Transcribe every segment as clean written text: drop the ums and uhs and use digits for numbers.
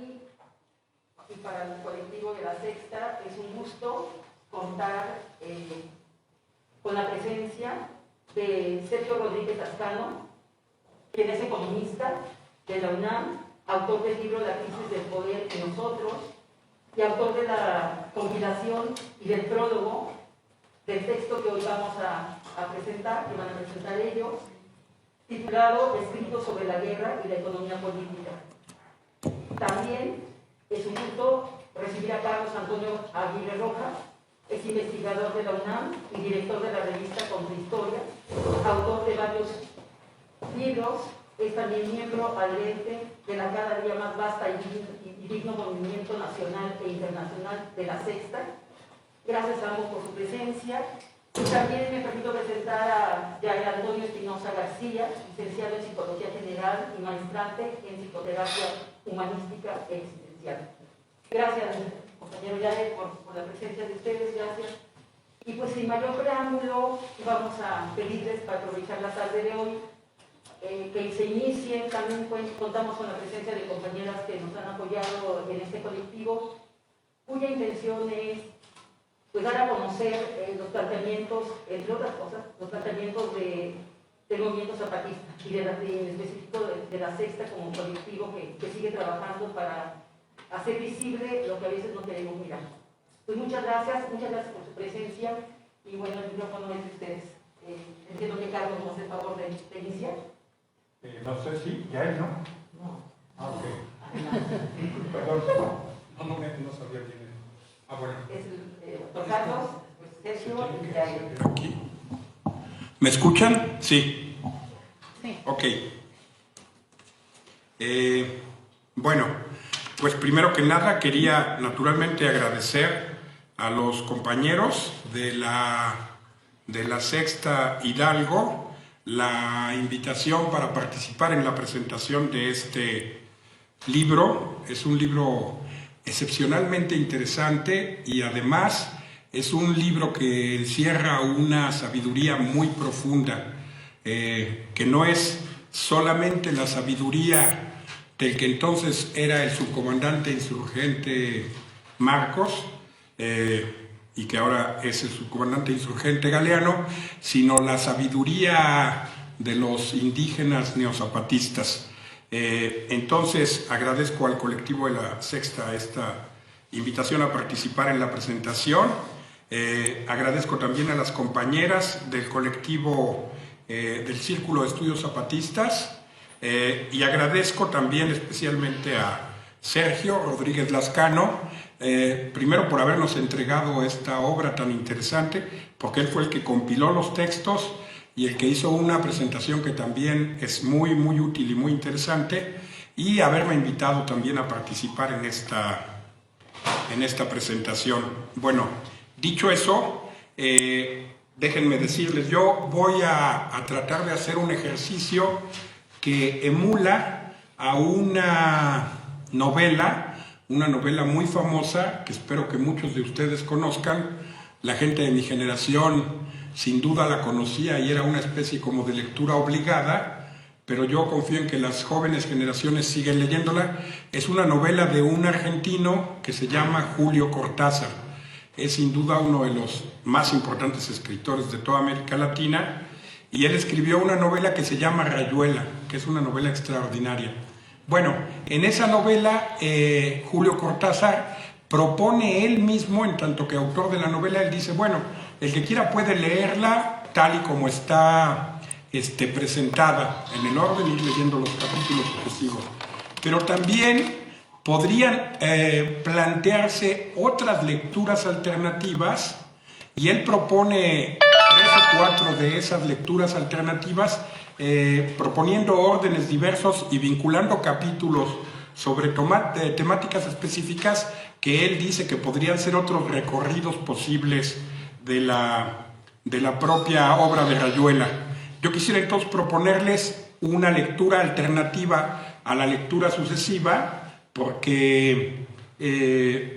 mí y para el colectivo de La Sexta es un gusto contar con la presencia de Sergio Rodríguez Lascano, quien es economista de la UNAM, autor del libro La crisis del poder en nosotros y autor de la compilación y del prólogo del texto que hoy vamos a presentar, que van a presentar ellos, titulado Escritos sobre la guerra y la economía política. También es un gusto recibir a Carlos Antonio Aguirre Rojas, es investigador de la UNAM y director de la revista Contrahistoria, autor de varios libros, es también miembro adherente de la cada día más vasta y digno movimiento nacional e internacional de La Sexta. Gracias a ambos por su presencia. Y también me permito presentar a Jair Antonio Espinosa García, licenciado en Psicología General y maestrante en Psicoterapia Humanística e Existencial. Gracias, compañero Jair, por la presencia de ustedes, gracias. Y pues sin mayor preámbulo, vamos a pedirles para aprovechar la tarde de hoy que se inicien. También contamos con la presencia de compañeras que nos han apoyado en este colectivo, cuya intención es pues dar a conocer los planteamientos, entre otras cosas, los planteamientos del movimiento zapatista y en específico de La Sexta como colectivo que sigue trabajando para hacer visible lo que a veces no queremos mirar. Pues muchas gracias por su presencia y bueno, el micrófono es de ustedes. Entiendo que Carlos nos hace el favor de iniciar. No sé si, ya él, ¿no? No. Ah, ok. Perdón, no sabía quién era. Ah, bueno. Es el doctor Carlos, pues Sergio y Jair. Aquí. ¿Me escuchan? Sí. Sí. Ok. Bueno, pues primero que nada quería naturalmente agradecer a los compañeros de la Sexta Hidalgo la invitación para participar en la presentación de este libro. Es un libro excepcionalmente interesante y además es un libro que encierra una sabiduría muy profunda, que no es solamente la sabiduría del que entonces era el subcomandante insurgente Marcos, y que ahora es el subcomandante insurgente Galeano, sino la sabiduría de los indígenas neozapatistas. Entonces agradezco al colectivo de La Sexta esta invitación a participar en la presentación. Agradezco también a las compañeras del colectivo del Círculo de Estudios Zapatistas, y agradezco también especialmente a Sergio Rodríguez Lascano, primero por habernos entregado esta obra tan interesante, porque él fue el que compiló los textos y el que hizo una presentación que también es muy, muy útil y muy interesante, y haberme invitado también a participar en esta presentación. Bueno, dicho eso, déjenme decirles, yo voy a tratar de hacer un ejercicio que emula a una novela muy famosa, que espero que muchos de ustedes conozcan. La gente de mi generación sin duda la conocía y era una especie como de lectura obligada, pero yo confío en que las jóvenes generaciones siguen leyéndola. Es una novela de un argentino que se llama Julio Cortázar. Es sin duda uno de los más importantes escritores de toda América Latina, y él escribió una novela que se llama Rayuela, que es una novela extraordinaria. Bueno, en esa novela Julio Cortázar propone él mismo, en tanto que autor de la novela, él dice, bueno, el que quiera puede leerla tal y como está presentada, en el orden, ir leyendo los capítulos sucesivos. Pero también podrían plantearse otras lecturas alternativas, y él propone 3 o 4 de esas lecturas alternativas, proponiendo órdenes diversos y vinculando capítulos sobre temáticas específicas que él dice que podrían ser otros recorridos posibles de la propia obra de Rayuela. Yo quisiera entonces proponerles una lectura alternativa a la lectura sucesiva, porque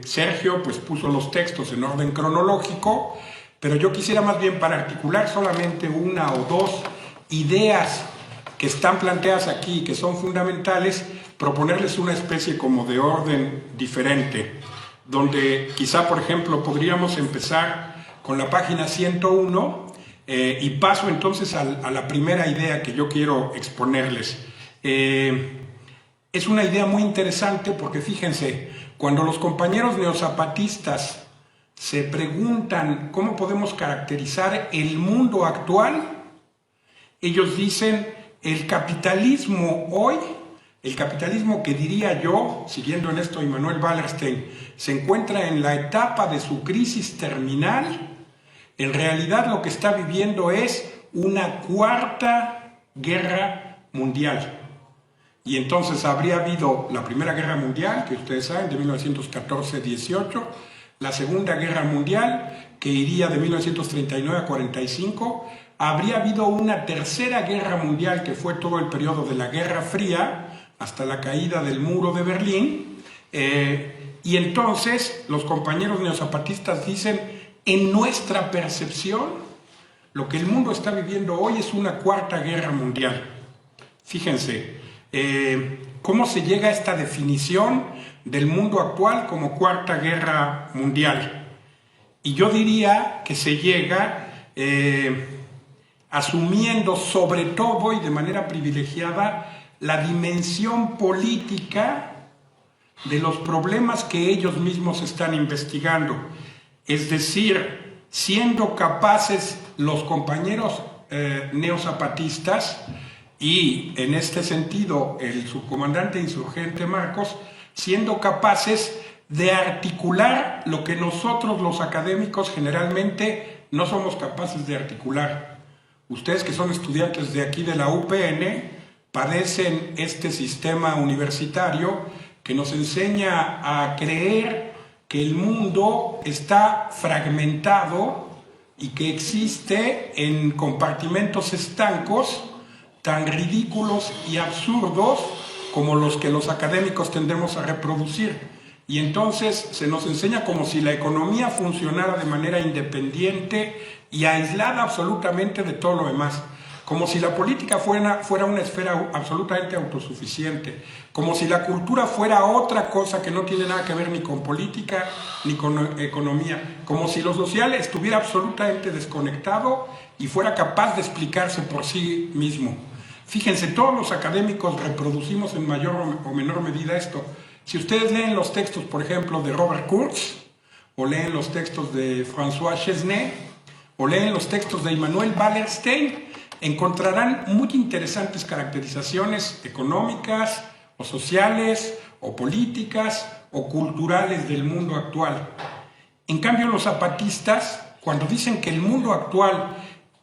Sergio pues puso los textos en orden cronológico, pero yo quisiera más bien, para articular solamente una o dos ideas que están planteadas aquí, que son fundamentales, proponerles una especie como de orden diferente, donde quizá, por ejemplo, podríamos empezar con la página 101 y paso entonces a la primera idea que yo quiero exponerles. Es una idea muy interesante porque fíjense, cuando los compañeros neozapatistas se preguntan cómo podemos caracterizar el mundo actual, ellos dicen el capitalismo hoy, el capitalismo que diría yo, siguiendo en esto Immanuel Wallerstein, se encuentra en la etapa de su crisis terminal. En realidad lo que está viviendo es una cuarta guerra mundial. Y entonces habría habido la Primera Guerra Mundial, que ustedes saben, de 1914-18, la Segunda Guerra Mundial, que iría de 1939 a 45, habría habido una Tercera Guerra Mundial, que fue todo el periodo de la Guerra Fría, hasta la caída del muro de Berlín, y entonces los compañeros neozapatistas dicen, en nuestra percepción, lo que el mundo está viviendo hoy es una cuarta guerra mundial. Fíjense, cómo se llega a esta definición del mundo actual como cuarta guerra mundial. Y yo diría que se llega asumiendo sobre todo y de manera privilegiada la dimensión política de los problemas que ellos mismos están investigando. Es decir, siendo capaces los compañeros neozapatistas y en este sentido el subcomandante insurgente Marcos, siendo capaces de articular lo que nosotros los académicos generalmente no somos capaces de articular. Ustedes que son estudiantes de aquí de la UPN padecen este sistema universitario que nos enseña a creer que el mundo está fragmentado y que existe en compartimentos estancos tan ridículos y absurdos como los que los académicos tendemos a reproducir. Y entonces se nos enseña como si la economía funcionara de manera independiente y aislada absolutamente de todo lo demás. Como si la política fuera una esfera absolutamente autosuficiente, como si la cultura fuera otra cosa que no tiene nada que ver ni con política ni con economía, como si lo social estuviera absolutamente desconectado y fuera capaz de explicarse por sí mismo. Fíjense, todos los académicos reproducimos en mayor o menor medida esto. Si ustedes leen los textos, por ejemplo, de Robert Kurz, o leen los textos de François Chesnais, o leen los textos de Immanuel Wallerstein, encontrarán muy interesantes caracterizaciones económicas, o sociales, o políticas, o culturales del mundo actual. En cambio, los zapatistas, cuando dicen que el mundo actual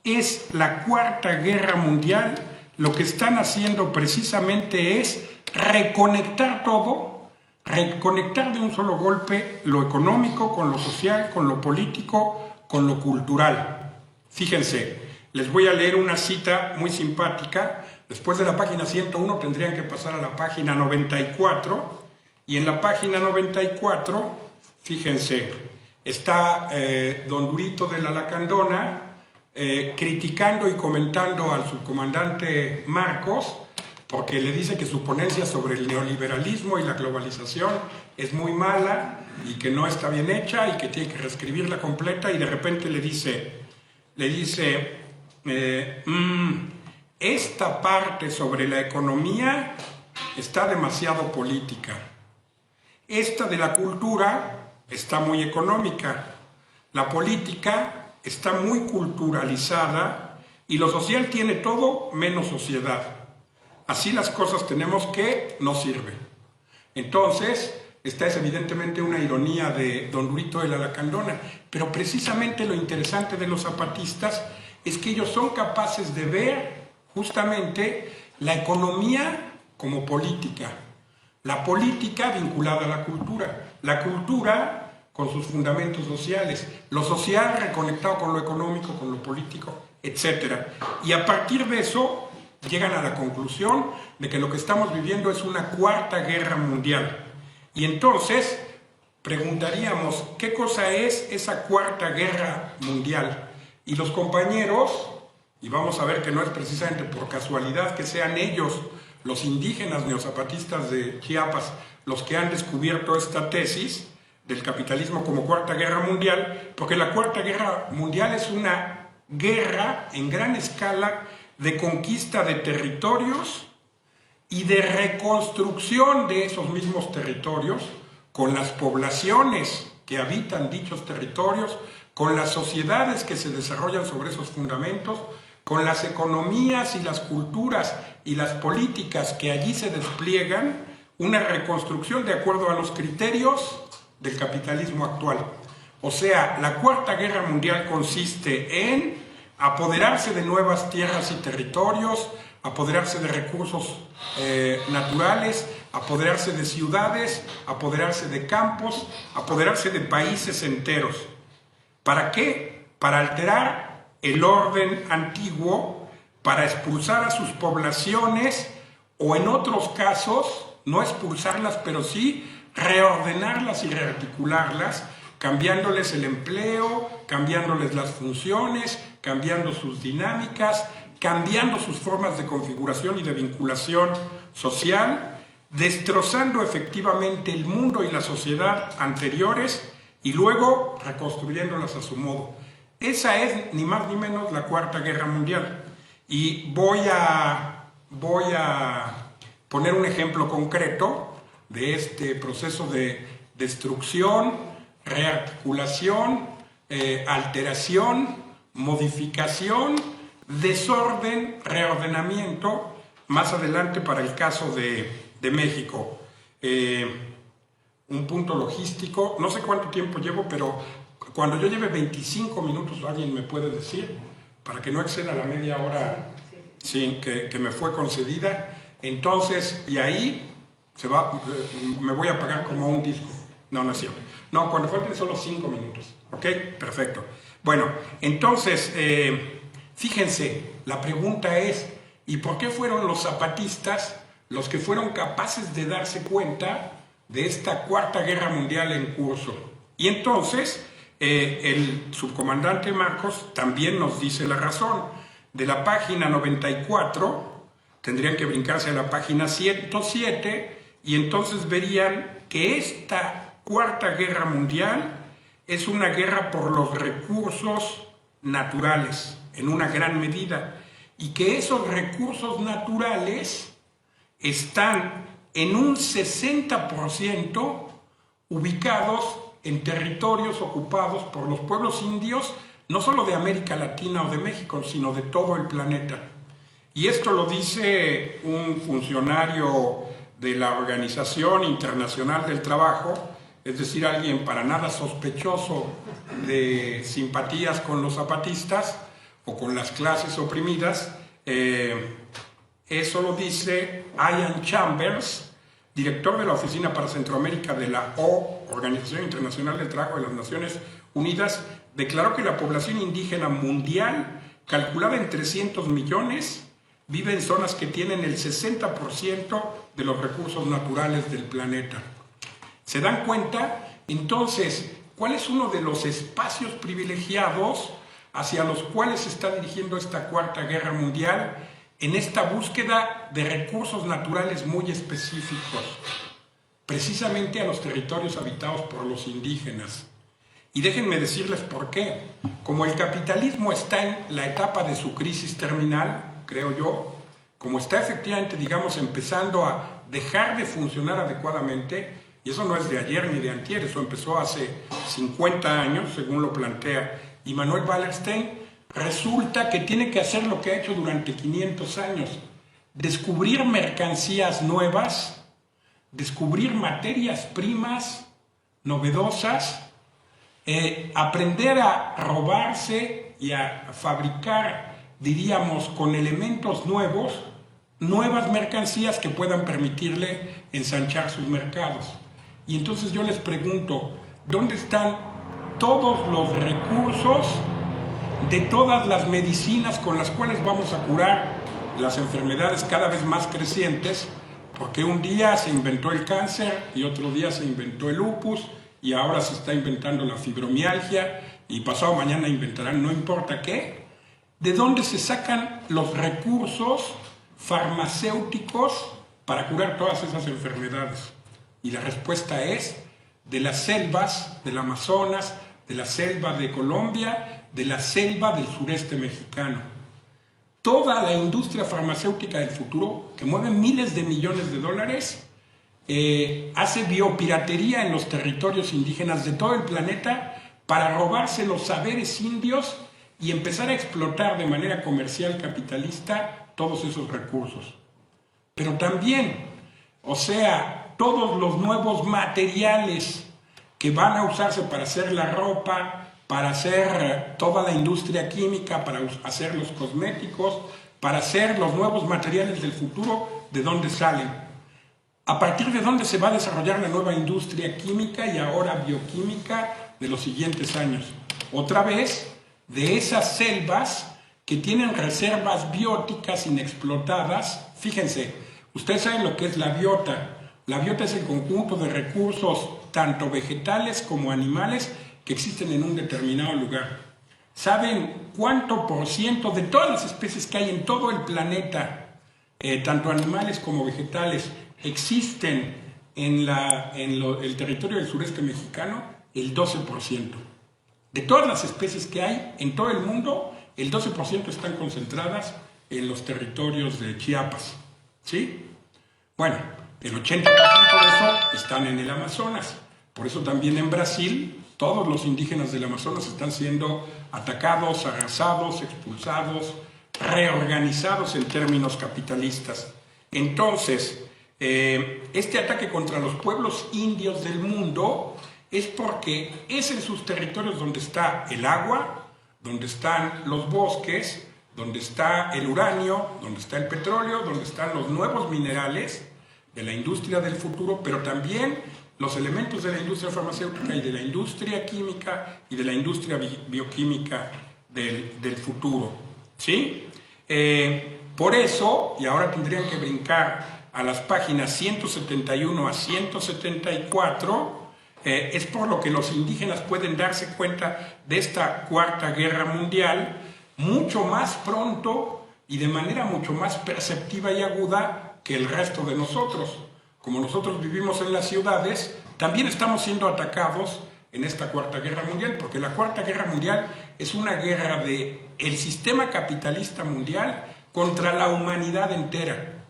es la cuarta guerra mundial, lo que están haciendo precisamente es reconectar todo, reconectar de un solo golpe lo económico con lo social, con lo político, con lo cultural. Fíjense, les voy a leer una cita muy simpática. Después de la página 101 tendrían que pasar a la página 94, y en la página 94, fíjense, está don Durito de la Lacandona criticando y comentando al subcomandante Marcos, porque le dice que su ponencia sobre el neoliberalismo y la globalización es muy mala y que no está bien hecha y que tiene que reescribirla completa, y de repente le dice esta parte sobre la economía está demasiado política, esta de la cultura está muy económica, la política está muy culturalizada y lo social tiene todo menos sociedad. Así las cosas tenemos que no sirven. Entonces, esta es evidentemente una ironía de don Durito de la Lacandona, pero precisamente lo interesante de los zapatistas es que ellos son capaces de ver justamente la economía como política, la política vinculada a la cultura con sus fundamentos sociales, lo social reconectado con lo económico, con lo político, etc. Y a partir de eso llegan a la conclusión de que lo que estamos viviendo es una cuarta guerra mundial. Y entonces preguntaríamos, ¿qué cosa es esa cuarta guerra mundial? Y los compañeros y vamos a ver que no es precisamente por casualidad que sean ellos, los indígenas neozapatistas de Chiapas, los que han descubierto esta tesis del capitalismo como Cuarta Guerra Mundial, porque la Cuarta Guerra Mundial es una guerra en gran escala de conquista de territorios y de reconstrucción de esos mismos territorios con las poblaciones que habitan dichos territorios, con las sociedades que se desarrollan sobre esos fundamentos, con las economías y las culturas y las políticas que allí se despliegan, una reconstrucción de acuerdo a los criterios del capitalismo actual. O sea, la Cuarta Guerra Mundial consiste en apoderarse de nuevas tierras y territorios, apoderarse de recursos naturales, apoderarse de ciudades, apoderarse de campos, apoderarse de países enteros. ¿Para qué? Para alterar el orden antiguo, para expulsar a sus poblaciones o en otros casos, no expulsarlas, pero sí reordenarlas y rearticularlas, cambiándoles el empleo, cambiándoles las funciones, cambiando sus dinámicas, cambiando sus formas de configuración y de vinculación social, destrozando efectivamente el mundo y la sociedad anteriores y luego reconstruyéndolas a su modo. Esa es ni más ni menos la Cuarta Guerra Mundial. Y voy a poner un ejemplo concreto de este proceso de destrucción, rearticulación, alteración, modificación, desorden, reordenamiento, más adelante para el caso de México. Un punto logístico, no sé cuánto tiempo llevo, pero cuando yo lleve 25 minutos, alguien me puede decir, para que no exceda la media hora que me fue concedida, entonces, y ahí me voy a pagar como un disco. No es cierto. No, cuando falten solo 5 minutos. ¿Ok? Perfecto. Bueno, entonces, fíjense, la pregunta es, ¿y por qué fueron los zapatistas los que fueron capaces de darse cuenta de esta Cuarta Guerra Mundial en curso? Y entonces, el subcomandante Marcos también nos dice la razón. De la página 94, tendrían que brincarse a la página 107, y entonces verían que esta Cuarta Guerra Mundial es una guerra por los recursos naturales, en una gran medida, y que esos recursos naturales están en un 60% ubicados en territorios ocupados por los pueblos indios, no solo de América Latina o de México, sino de todo el planeta. Y esto lo dice un funcionario de la Organización Internacional del Trabajo, es decir, alguien para nada sospechoso de simpatías con los zapatistas o con las clases oprimidas. Eso lo dice Ian Chambers, director de la Oficina para Centroamérica de la Organización Internacional del Trabajo de las Naciones Unidas, declaró que la población indígena mundial, calculada en 300 millones, vive en zonas que tienen el 60% de los recursos naturales del planeta. ¿Se dan cuenta? Entonces, ¿cuál es uno de los espacios privilegiados hacia los cuales se está dirigiendo esta Cuarta Guerra Mundial? En esta búsqueda de recursos naturales muy específicos, precisamente a los territorios habitados por los indígenas. Y déjenme decirles por qué. Como el capitalismo está en la etapa de su crisis terminal, creo yo, como está efectivamente, digamos, empezando a dejar de funcionar adecuadamente, y eso no es de ayer ni de antier, eso empezó hace 50 años, según lo plantea Immanuel Wallerstein, resulta que tiene que hacer lo que ha hecho durante 500 años, descubrir mercancías nuevas, descubrir materias primas novedosas, aprender a robarse y a fabricar, diríamos, con elementos nuevos, nuevas mercancías que puedan permitirle ensanchar sus mercados. Y entonces yo les pregunto, ¿dónde están todos los recursos de todas las medicinas con las cuales vamos a curar las enfermedades cada vez más crecientes? Porque un día se inventó el cáncer y otro día se inventó el lupus y ahora se está inventando la fibromialgia y pasado mañana inventarán no importa qué. ¿de dónde se sacan los recursos farmacéuticos para curar todas esas enfermedades? Y la respuesta es de las selvas del Amazonas, de la selva de Colombia, de la selva del sureste mexicano. Toda la industria farmacéutica del futuro, que mueve miles de millones de dólares, hace biopiratería en los territorios indígenas de todo el planeta para robarse los saberes indios y empezar a explotar de manera comercial capitalista todos esos recursos. Pero también, o sea, todos los nuevos materiales que van a usarse para hacer la ropa, para hacer toda la industria química, para hacer los cosméticos, para hacer los nuevos materiales del futuro, ¿de dónde salen? ¿A partir de dónde se va a desarrollar la nueva industria química y ahora bioquímica de los siguientes años? Otra vez, de esas selvas que tienen reservas bióticas inexplotadas. Fíjense, ustedes saben lo que es la biota. La biota es el conjunto de recursos, tanto vegetales como animales, que existen en un determinado lugar. ¿Saben cuánto por ciento de todas las especies que hay en todo el planeta, tanto animales como vegetales, existen en el territorio del sureste mexicano? El 12%. De todas las especies que hay en todo el mundo, el 12% están concentradas en los territorios de Chiapas. ¿Sí? Bueno, el 80% de eso están en el Amazonas. Por eso también en Brasil, todos los indígenas del Amazonas están siendo atacados, arrasados, expulsados, reorganizados en términos capitalistas. Entonces, este ataque contra los pueblos indios del mundo es porque es en sus territorios donde está el agua, donde están los bosques, donde está el uranio, donde está el petróleo, donde están los nuevos minerales de la industria del futuro, pero también los elementos de la industria farmacéutica y de la industria química y de la industria bioquímica del futuro. ¿Sí? Por eso, y ahora tendrían que brincar a las páginas 171 a 174, es por lo que los indígenas pueden darse cuenta de esta Cuarta Guerra Mundial mucho más pronto y de manera mucho más perceptiva y aguda que el resto de nosotros. Como nosotros vivimos en las ciudades, también estamos siendo atacados en esta Cuarta Guerra Mundial, porque la Cuarta Guerra Mundial es una guerra del sistema capitalista mundial contra la humanidad entera.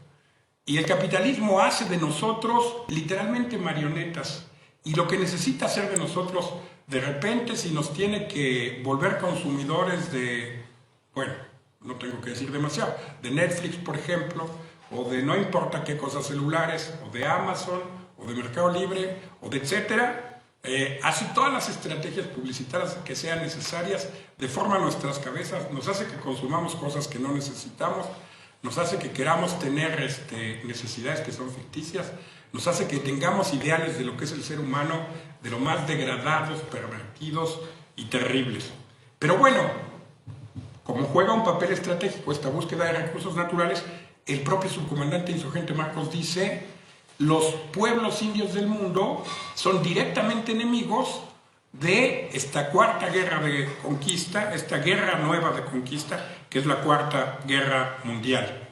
Y el capitalismo hace de nosotros literalmente marionetas. Y lo que necesita hacer de nosotros, de repente, si nos tiene que volver consumidores de, bueno, no tengo que decir demasiado, de Netflix, por ejemplo, o de no importa qué cosas celulares, o de Amazon, o de Mercado Libre, o de etcétera, hace todas las estrategias publicitarias que sean necesarias, deforma nuestras cabezas, nos hace que consumamos cosas que no necesitamos, nos hace que queramos tener necesidades que son ficticias, nos hace que tengamos ideales de lo que es el ser humano, de lo más degradados, pervertidos y terribles. Pero bueno, como juega un papel estratégico esta búsqueda de recursos naturales, el propio subcomandante insurgente Marcos dice: los pueblos indios del mundo son directamente enemigos de esta Cuarta Guerra de Conquista, esta guerra nueva de conquista, que es la Cuarta Guerra Mundial.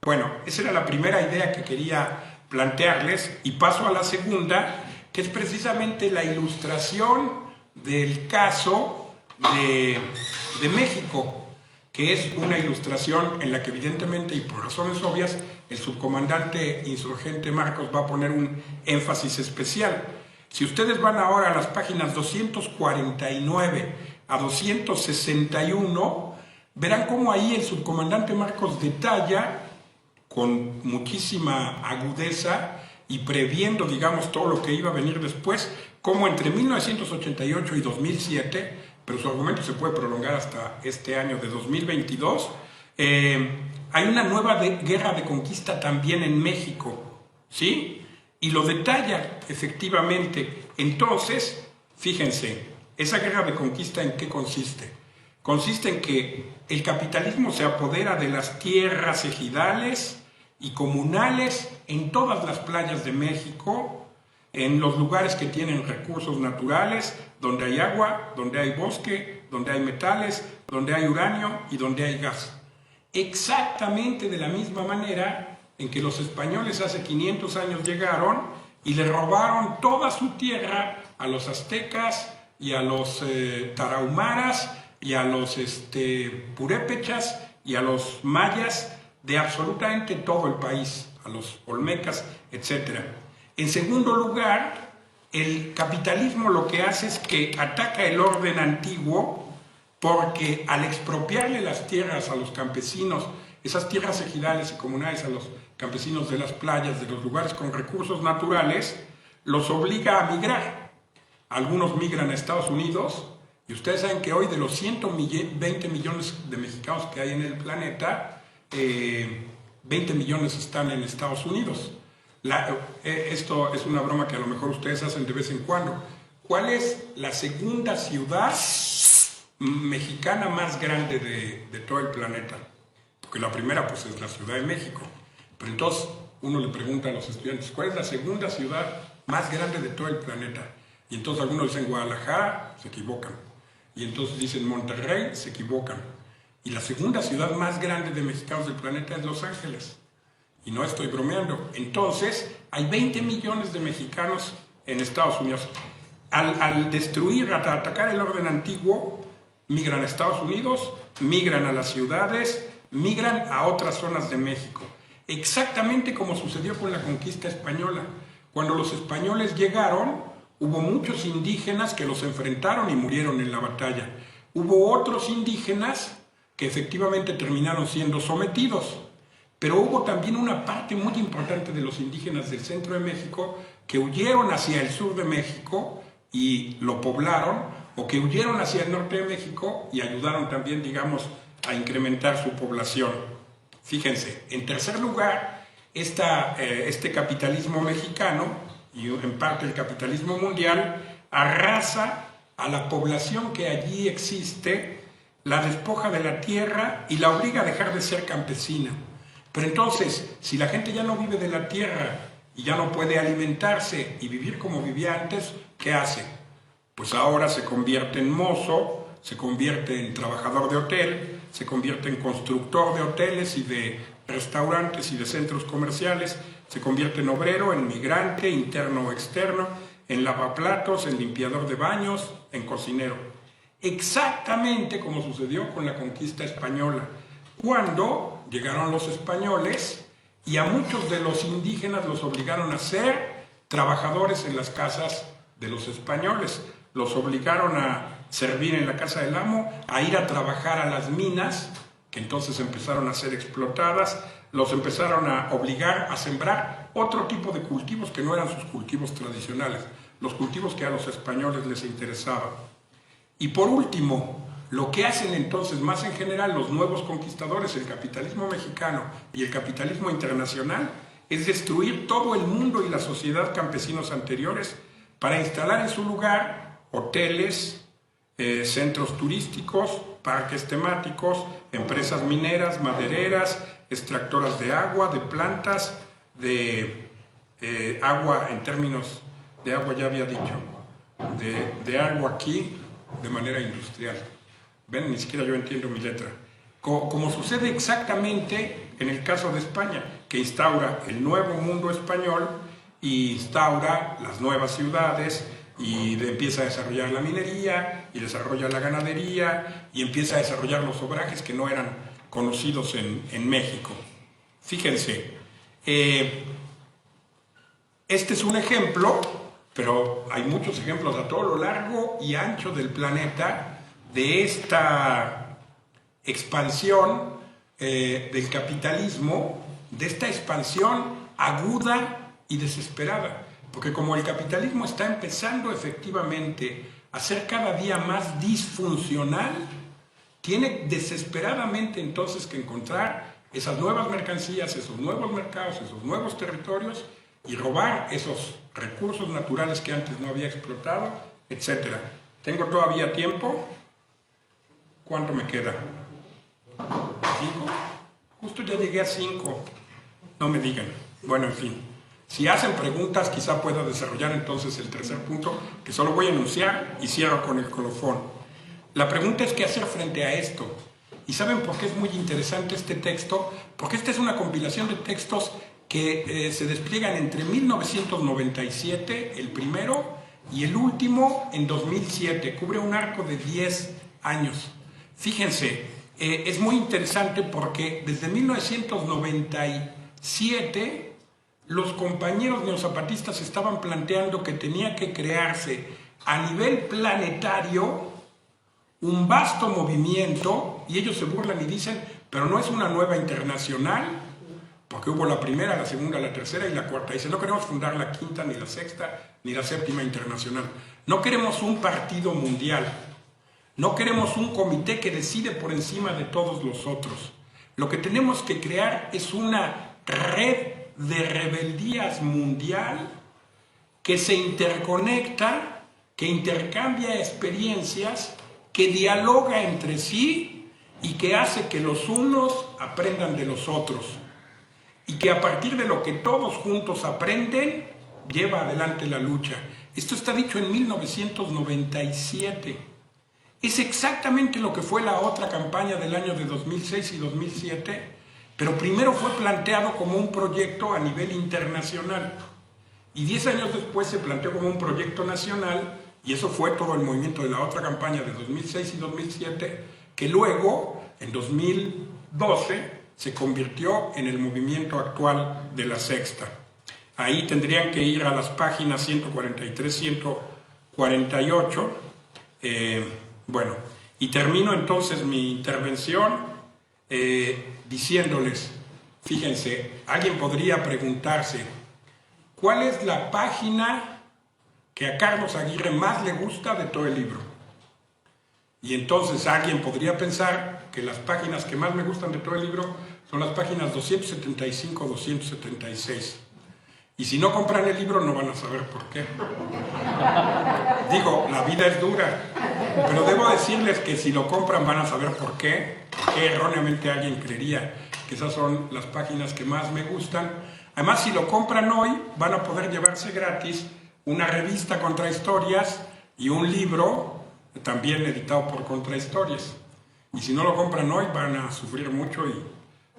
Bueno, esa era la primera idea que quería plantearles, y paso a la segunda, que es precisamente la ilustración del caso de México, que es una ilustración en la que evidentemente y por razones obvias el subcomandante insurgente Marcos va a poner un énfasis especial. Si ustedes van ahora a las páginas 249 a 261, verán cómo ahí el subcomandante Marcos detalla con muchísima agudeza y previendo, digamos, todo lo que iba a venir después, cómo entre 1988 y 2007, pero su argumento se puede prolongar hasta este año de 2022, hay una nueva guerra de conquista también en México, ¿sí? Y lo detalla efectivamente. Entonces, fíjense, esa guerra de conquista, ¿en qué consiste? Consiste en que el capitalismo se apodera de las tierras ejidales y comunales en todas las playas de México, en los lugares que tienen recursos naturales, donde hay agua, donde hay bosque, donde hay metales, donde hay uranio y donde hay gas. Exactamente de la misma manera en que los españoles hace 500 años llegaron y le robaron toda su tierra a los aztecas y a los tarahumaras y a los purépechas y a los mayas de absolutamente todo el país, a los olmecas, etc. En segundo lugar, el capitalismo lo que hace es que ataca el orden antiguo, porque al expropiarle las tierras a los campesinos, esas tierras ejidales y comunales a los campesinos de las playas, de los lugares con recursos naturales, los obliga a migrar. Algunos migran a Estados Unidos, y ustedes saben que hoy de los 120 millones de mexicanos que hay en el planeta, 20 millones están en Estados Unidos. Esto es una broma que a lo mejor ustedes hacen de vez en cuando. ¿Cuál es la segunda ciudad mexicana más grande de todo el planeta? Porque la primera pues es la Ciudad de México. Pero entonces uno le pregunta a los estudiantes, ¿cuál es la segunda ciudad más grande de todo el planeta? Y entonces algunos dicen Guadalajara, se equivocan. Y entonces dicen Monterrey, se equivocan. Y la segunda ciudad más grande de mexicanos del planeta es Los Ángeles. Y no estoy bromeando. Entonces, hay 20 millones de mexicanos en Estados Unidos. Al destruir, al atacar el orden antiguo, migran a Estados Unidos, migran a las ciudades, migran a otras zonas de México. Exactamente como sucedió con la conquista española. Cuando los españoles llegaron, hubo muchos indígenas que los enfrentaron y murieron en la batalla. Hubo otros indígenas que efectivamente terminaron siendo sometidos. Pero hubo también una parte muy importante de los indígenas del centro de México que huyeron hacia el sur de México y lo poblaron, o que huyeron hacia el norte de México y ayudaron también, digamos, a incrementar su población. Fíjense, en tercer lugar, este capitalismo mexicano, y en parte el capitalismo mundial, arrasa a la población que allí existe, la despoja de la tierra y la obliga a dejar de ser campesina. Pero entonces, si la gente ya no vive de la tierra y ya no puede alimentarse y vivir como vivía antes, ¿qué hace? Pues ahora se convierte en mozo, se convierte en trabajador de hotel, se convierte en constructor de hoteles y de restaurantes y de centros comerciales, se convierte en obrero, en migrante, interno o externo, en lavaplatos, en limpiador de baños, en cocinero. Exactamente como sucedió con la conquista española, cuando llegaron los españoles y a muchos de los indígenas los obligaron a ser trabajadores en las casas de los españoles, los obligaron a servir en la casa del amo, a ir a trabajar a las minas, que entonces empezaron a ser explotadas, los empezaron a obligar a sembrar otro tipo de cultivos que no eran sus cultivos tradicionales, los cultivos que a los españoles les interesaban. Y por último, lo que hacen entonces más en general los nuevos conquistadores, el capitalismo mexicano y el capitalismo internacional, es destruir todo el mundo y la sociedad campesinos anteriores para instalar en su lugar hoteles, centros turísticos, parques temáticos, empresas mineras, madereras, extractoras de agua, de plantas, de agua en términos de agua ya había dicho, de agua aquí de manera industrial. Ven, ni siquiera yo entiendo mi letra. Como sucede exactamente en el caso de España, que instaura el nuevo mundo español y instaura las nuevas ciudades y empieza a desarrollar la minería y desarrolla la ganadería y empieza a desarrollar los obrajes que no eran conocidos en México. Fíjense, este es un ejemplo, pero hay muchos ejemplos a todo lo largo y ancho del planeta de esta expansión del capitalismo, de esta expansión aguda y desesperada. Porque como el capitalismo está empezando efectivamente a ser cada día más disfuncional, tiene desesperadamente entonces que encontrar esas nuevas mercancías, esos nuevos mercados, esos nuevos territorios y robar esos recursos naturales que antes no había explotado, etc. ¿Tengo todavía tiempo? ¿Cuánto me queda? ¿5? Justo ya llegué a 5. No me digan. Bueno, en fin. Si hacen preguntas, quizá pueda desarrollar entonces el tercer punto, que solo voy a enunciar y cierro con el colofón. La pregunta es qué hacer frente a esto. ¿Y saben por qué es muy interesante este texto? Porque esta es una compilación de textos que se despliegan entre 1997, el primero, y el último en 2007. Cubre un arco de 10 años. Fíjense, es muy interesante porque desde 1997 los compañeros neozapatistas estaban planteando que tenía que crearse a nivel planetario un vasto movimiento, y ellos se burlan y dicen, pero no es una nueva internacional, porque hubo la primera, la segunda, la tercera y la cuarta. Dicen, no queremos fundar la quinta, ni la sexta, ni la séptima internacional. No queremos un partido mundial. No queremos un comité que decide por encima de todos los otros. Lo que tenemos que crear es una red de rebeldías mundial que se interconecta, que intercambia experiencias, que dialoga entre sí y que hace que los unos aprendan de los otros. Y que a partir de lo que todos juntos aprenden, lleva adelante la lucha. Esto está dicho en 1997. Es exactamente lo que fue la otra campaña del año de 2006 y 2007, pero primero fue planteado como un proyecto a nivel internacional. Y 10 años después se planteó como un proyecto nacional, y eso fue todo el movimiento de la otra campaña de 2006 y 2007, que luego, en 2012, se convirtió en el movimiento actual de la Sexta. Ahí tendrían que ir a las páginas 143, 148. Bueno, y termino entonces mi intervención diciéndoles, fíjense, alguien podría preguntarse, ¿cuál es la página que a Carlos Aguirre más le gusta de todo el libro? Y entonces alguien podría pensar que las páginas que más me gustan de todo el libro son las páginas 275, 276. Y si no compran el libro no van a saber por qué. Digo, la vida es dura, pero debo decirles que si lo compran van a saber por qué, porque erróneamente alguien creería que esas son las páginas que más me gustan. Además, si lo compran hoy, van a poder llevarse gratis una revista Contrahistorias y un libro también editado por Contrahistorias. Y si no lo compran hoy, van a sufrir mucho y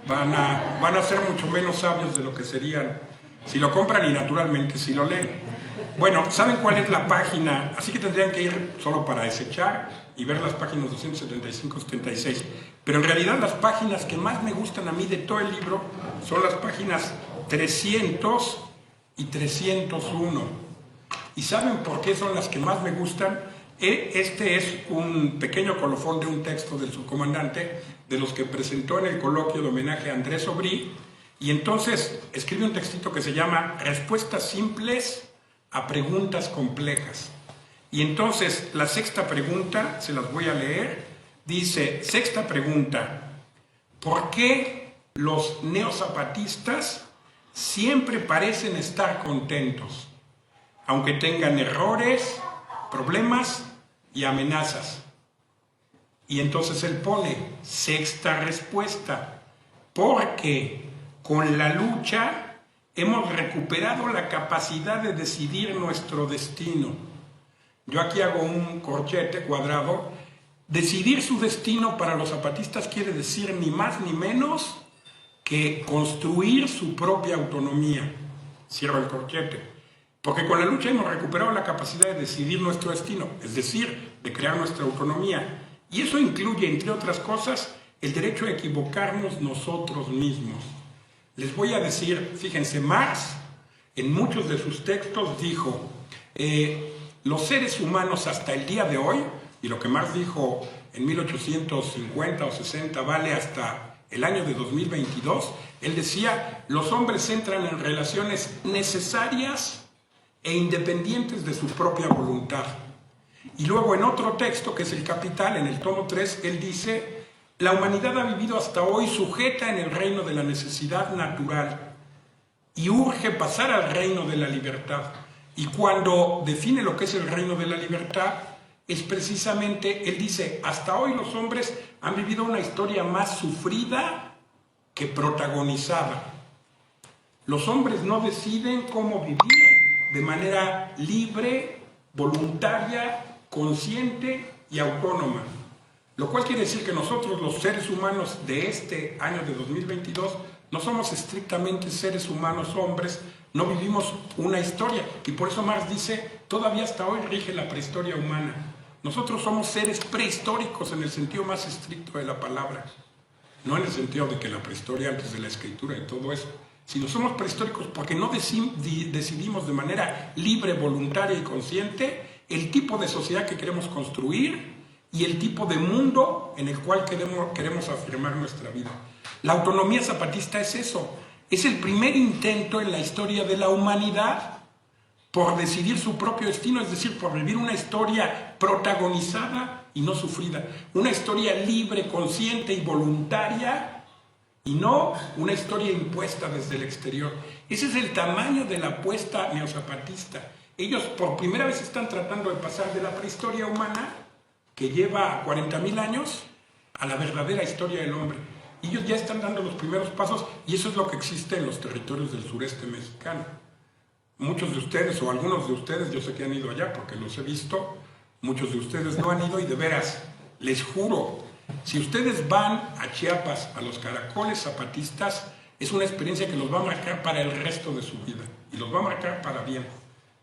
van a ser mucho menos sabios de lo que serían si lo compran y naturalmente si lo leen. Bueno, ¿saben cuál es la página? Así que tendrían que ir solo para desechar y ver las páginas 275, 76. Pero en realidad las páginas que más me gustan a mí de todo el libro son las páginas 300 y 301. ¿Y saben por qué son las que más me gustan? Este es un pequeño colofón de un texto del subcomandante, de los que presentó en el coloquio de homenaje a Andrés Aubry, y entonces escribe un textito que se llama Respuestas simples a preguntas complejas. Y entonces la sexta pregunta, se las voy a leer, dice, sexta pregunta, ¿por qué los neozapatistas siempre parecen estar contentos, aunque tengan errores, problemas y amenazas? Y entonces él pone, sexta respuesta, porque con la lucha hemos recuperado la capacidad de decidir nuestro destino. Yo aquí hago un corchete cuadrado. Decidir su destino para los zapatistas quiere decir ni más ni menos que construir su propia autonomía. Cierro el corchete. Porque con la lucha hemos recuperado la capacidad de decidir nuestro destino, es decir, de crear nuestra autonomía. Y eso incluye, entre otras cosas, el derecho a equivocarnos nosotros mismos. Les voy a decir, fíjense, Marx en muchos de sus textos dijo, los seres humanos hasta el día de hoy, y lo que Marx dijo en 1850 o 60 vale hasta el año de 2022, él decía, los hombres entran en relaciones necesarias e independientes de su propia voluntad. Y luego en otro texto, que es el Capital, en el tomo 3, él dice, la humanidad ha vivido hasta hoy sujeta en el reino de la necesidad natural y urge pasar al reino de la libertad. Y cuando define lo que es el reino de la libertad, es precisamente, él dice, hasta hoy los hombres han vivido una historia más sufrida que protagonizada. Los hombres no deciden cómo vivir de manera libre, voluntaria, consciente y autónoma. Lo cual quiere decir que nosotros, los seres humanos de este año de 2022, no somos estrictamente seres humanos hombres, no vivimos una historia. Y por eso Marx dice, todavía hasta hoy rige la prehistoria humana. Nosotros somos seres prehistóricos en el sentido más estricto de la palabra. No en el sentido de que la prehistoria antes de la escritura y todo eso, sino somos prehistóricos porque no decidimos de manera libre, voluntaria y consciente el tipo de sociedad que queremos construir y el tipo de mundo en el cual queremos afirmar nuestra vida. La autonomía zapatista es eso, es el primer intento en la historia de la humanidad por decidir su propio destino, es decir, por vivir una historia protagonizada y no sufrida, una historia libre, consciente y voluntaria, y no una historia impuesta desde el exterior. Ese es el tamaño de la apuesta neozapatista. Ellos por primera vez están tratando de pasar de la prehistoria humana, que lleva 40.000 años, a la verdadera historia del hombre. Ellos ya están dando los primeros pasos, y eso es lo que existe en los territorios del sureste mexicano. Muchos de ustedes, o algunos de ustedes, yo sé que han ido allá porque los he visto, muchos de ustedes no han ido, y de veras, les juro, si ustedes van a Chiapas, a los caracoles zapatistas, es una experiencia que los va a marcar para el resto de su vida, y los va a marcar para bien.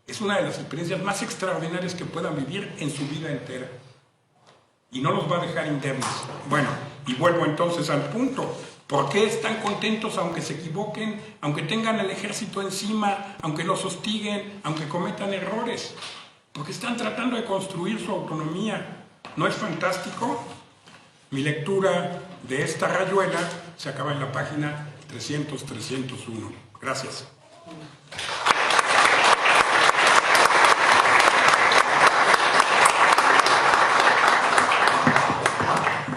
Es una de las experiencias más extraordinarias que puedan vivir en su vida entera, y no los va a dejar indemnes. Bueno, y vuelvo entonces al punto. ¿Por qué están contentos aunque se equivoquen, aunque tengan el ejército encima, aunque los hostiguen, aunque cometan errores? Porque están tratando de construir su autonomía. ¿No es fantástico? Mi lectura de esta rayuela se acaba en la página 300-301. Gracias.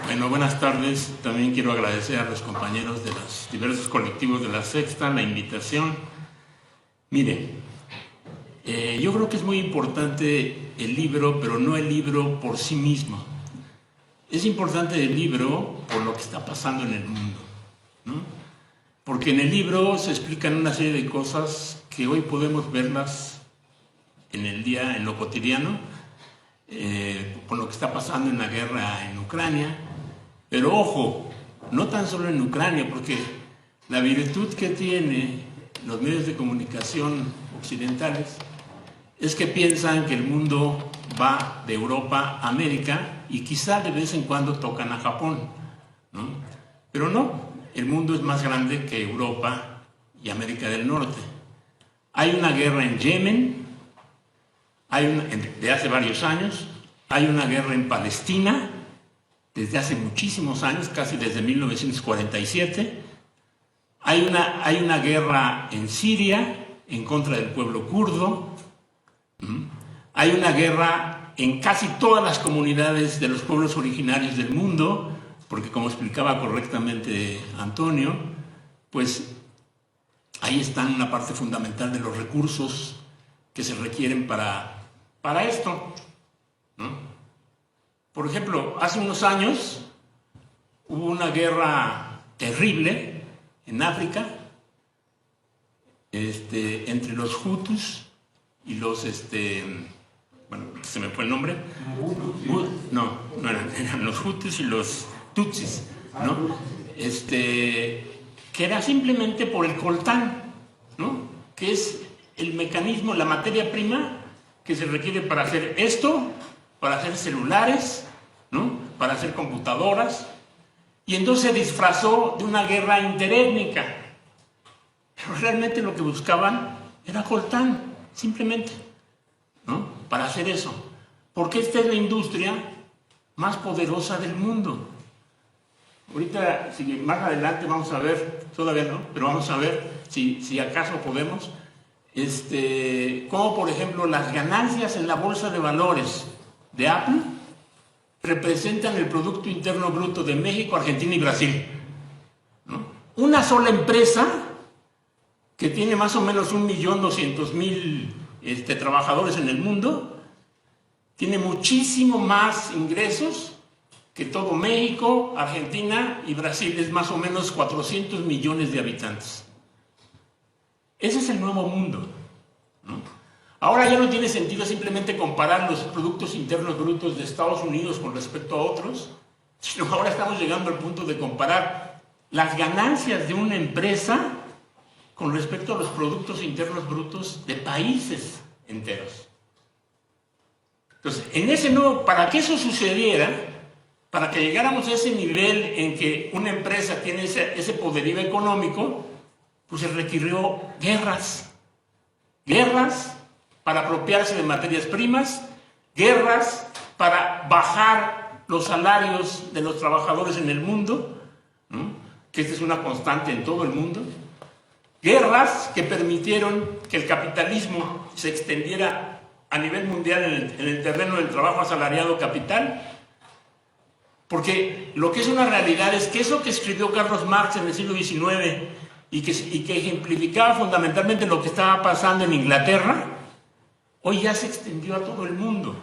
Bueno, buenas tardes. También quiero agradecer a los compañeros de los diversos colectivos de la Sexta la invitación. Mire, yo creo que es muy importante el libro, pero no el libro por sí mismo. Es importante el libro por lo que está pasando en el mundo, ¿no? Porque en el libro se explican una serie de cosas que hoy podemos verlas en el día, en lo cotidiano, por lo que está pasando en la guerra en Ucrania. Pero ojo, no tan solo en Ucrania, porque la virtud que tienen los medios de comunicación occidentales es que piensan que el mundo va de Europa a América y quizá de vez en cuando tocan a Japón, ¿no? Pero no, el mundo es más grande que Europa y América del Norte. Hay una guerra en Yemen, de hace varios años, hay una guerra en Palestina, desde hace muchísimos años, casi desde 1947. Hay una guerra en Siria en contra del pueblo kurdo. Hay una guerra en casi todas las comunidades de los pueblos originarios del mundo, porque como explicaba correctamente Antonio, pues ahí está una parte fundamental de los recursos que se requieren para esto, ¿no? Por ejemplo, hace unos años hubo una guerra terrible en África entre los Hutus y los, bueno, se me fue el nombre. No eran los Hutus y los Tutsis, ¿no? Que era simplemente por el coltán, ¿no? Que es el mecanismo, la materia prima que se requiere para hacer esto, para hacer celulares, ¿no? Para hacer computadoras, y entonces se disfrazó de una guerra interétnica. Pero realmente lo que buscaban era coltán, simplemente, ¿no? Para hacer eso. Porque esta es la industria más poderosa del mundo. Ahorita, más adelante vamos a ver, todavía no, pero vamos a ver si acaso podemos, cómo por ejemplo las ganancias en la bolsa de valores de Apple representan el Producto Interno Bruto de México, Argentina y Brasil, ¿no? Una sola empresa que tiene más o menos 1.200.000 trabajadores en el mundo, tiene muchísimo más ingresos que todo México, Argentina y Brasil. Es más o menos 400 millones de habitantes. Ese es el nuevo mundo, ¿no? Ahora ya no tiene sentido simplemente comparar los productos internos brutos de Estados Unidos con respecto a otros, sino ahora estamos llegando al punto de comparar las ganancias de una empresa con respecto a los productos internos brutos de países enteros. Entonces, en ese nuevo, para que eso sucediera, para que llegáramos a ese nivel en que una empresa tiene ese poderío económico, pues se requirió guerras para apropiarse de materias primas, guerras para bajar los salarios de los trabajadores en el mundo, ¿no? Que esta es una constante en todo el mundo, guerras que permitieron que el capitalismo se extendiera a nivel mundial en el terreno del trabajo asalariado capital, porque lo que es una realidad es que eso que escribió Carlos Marx en el siglo XIX y que ejemplificaba fundamentalmente lo que estaba pasando en Inglaterra, hoy ya se extendió a todo el mundo.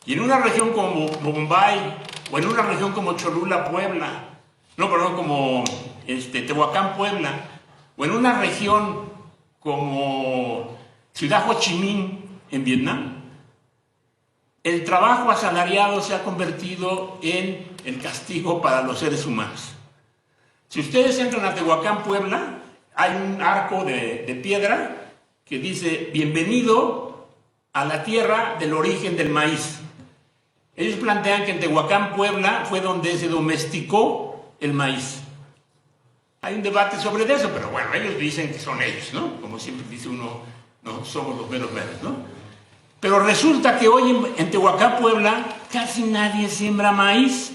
Y en una región como Bombay, o en una región como Cholula, Puebla, como Tehuacán, Puebla, o en una región como Ciudad Ho Chi Minh, en Vietnam, el trabajo asalariado se ha convertido en el castigo para los seres humanos. Si ustedes entran a Tehuacán, Puebla, hay un arco de piedra que dice: bienvenido a la tierra del origen del maíz. Ellos plantean que en Tehuacán, Puebla, fue donde se domesticó el maíz. Hay un debate sobre eso, pero bueno, ellos dicen que son ellos, ¿no? Como siempre dice uno, no somos los meros, ¿no? Pero resulta que hoy en Tehuacán, Puebla, casi nadie siembra maíz.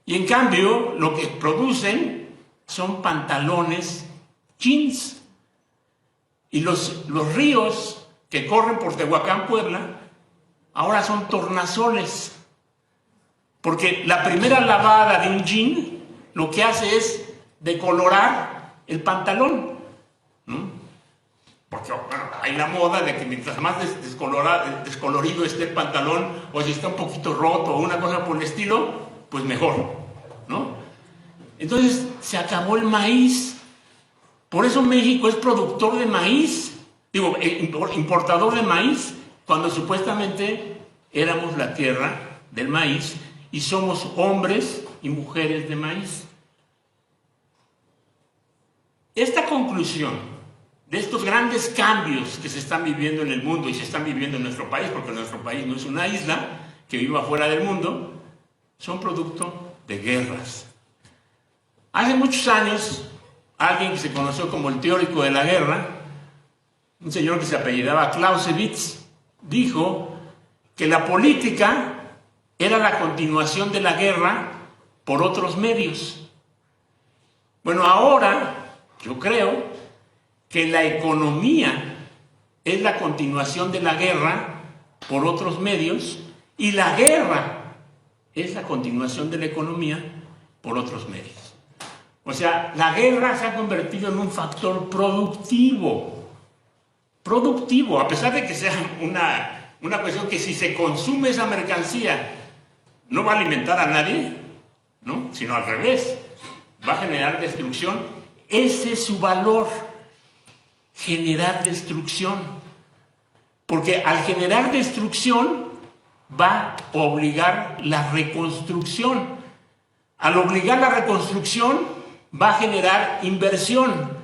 Y en cambio, lo que producen son pantalones jeans. Y los ríos que corren por Tehuacán, Puebla, ahora son tornasoles. Porque la primera lavada de un jean lo que hace es decolorar el pantalón, ¿no? Porque bueno, hay la moda de que mientras más descolorido esté el pantalón, o si está un poquito roto o una cosa por el estilo, pues mejor, ¿no? Entonces se acabó el maíz. Por eso México es productor de maíz, importador de maíz, cuando supuestamente éramos la tierra del maíz y somos hombres y mujeres de maíz. Esta conclusión de estos grandes cambios que se están viviendo en el mundo y se están viviendo en nuestro país, porque nuestro país no es una isla que viva fuera del mundo, son producto de guerras. Hace muchos años, alguien que se conoció como el teórico de la guerra, un señor que se apellidaba Clausewitz, dijo que la política era la continuación de la guerra por otros medios. Bueno, ahora yo creo que la economía es la continuación de la guerra por otros medios y la guerra es la continuación de la economía por otros medios. O sea, la guerra se ha convertido en un factor productivo, a pesar de que sea una cuestión que si se consume esa mercancía no va a alimentar a nadie, ¿no? Sino al revés, va a generar destrucción. Ese es su valor, generar destrucción, porque al generar destrucción va a obligar la reconstrucción. Al obligar la reconstrucción va a generar inversión.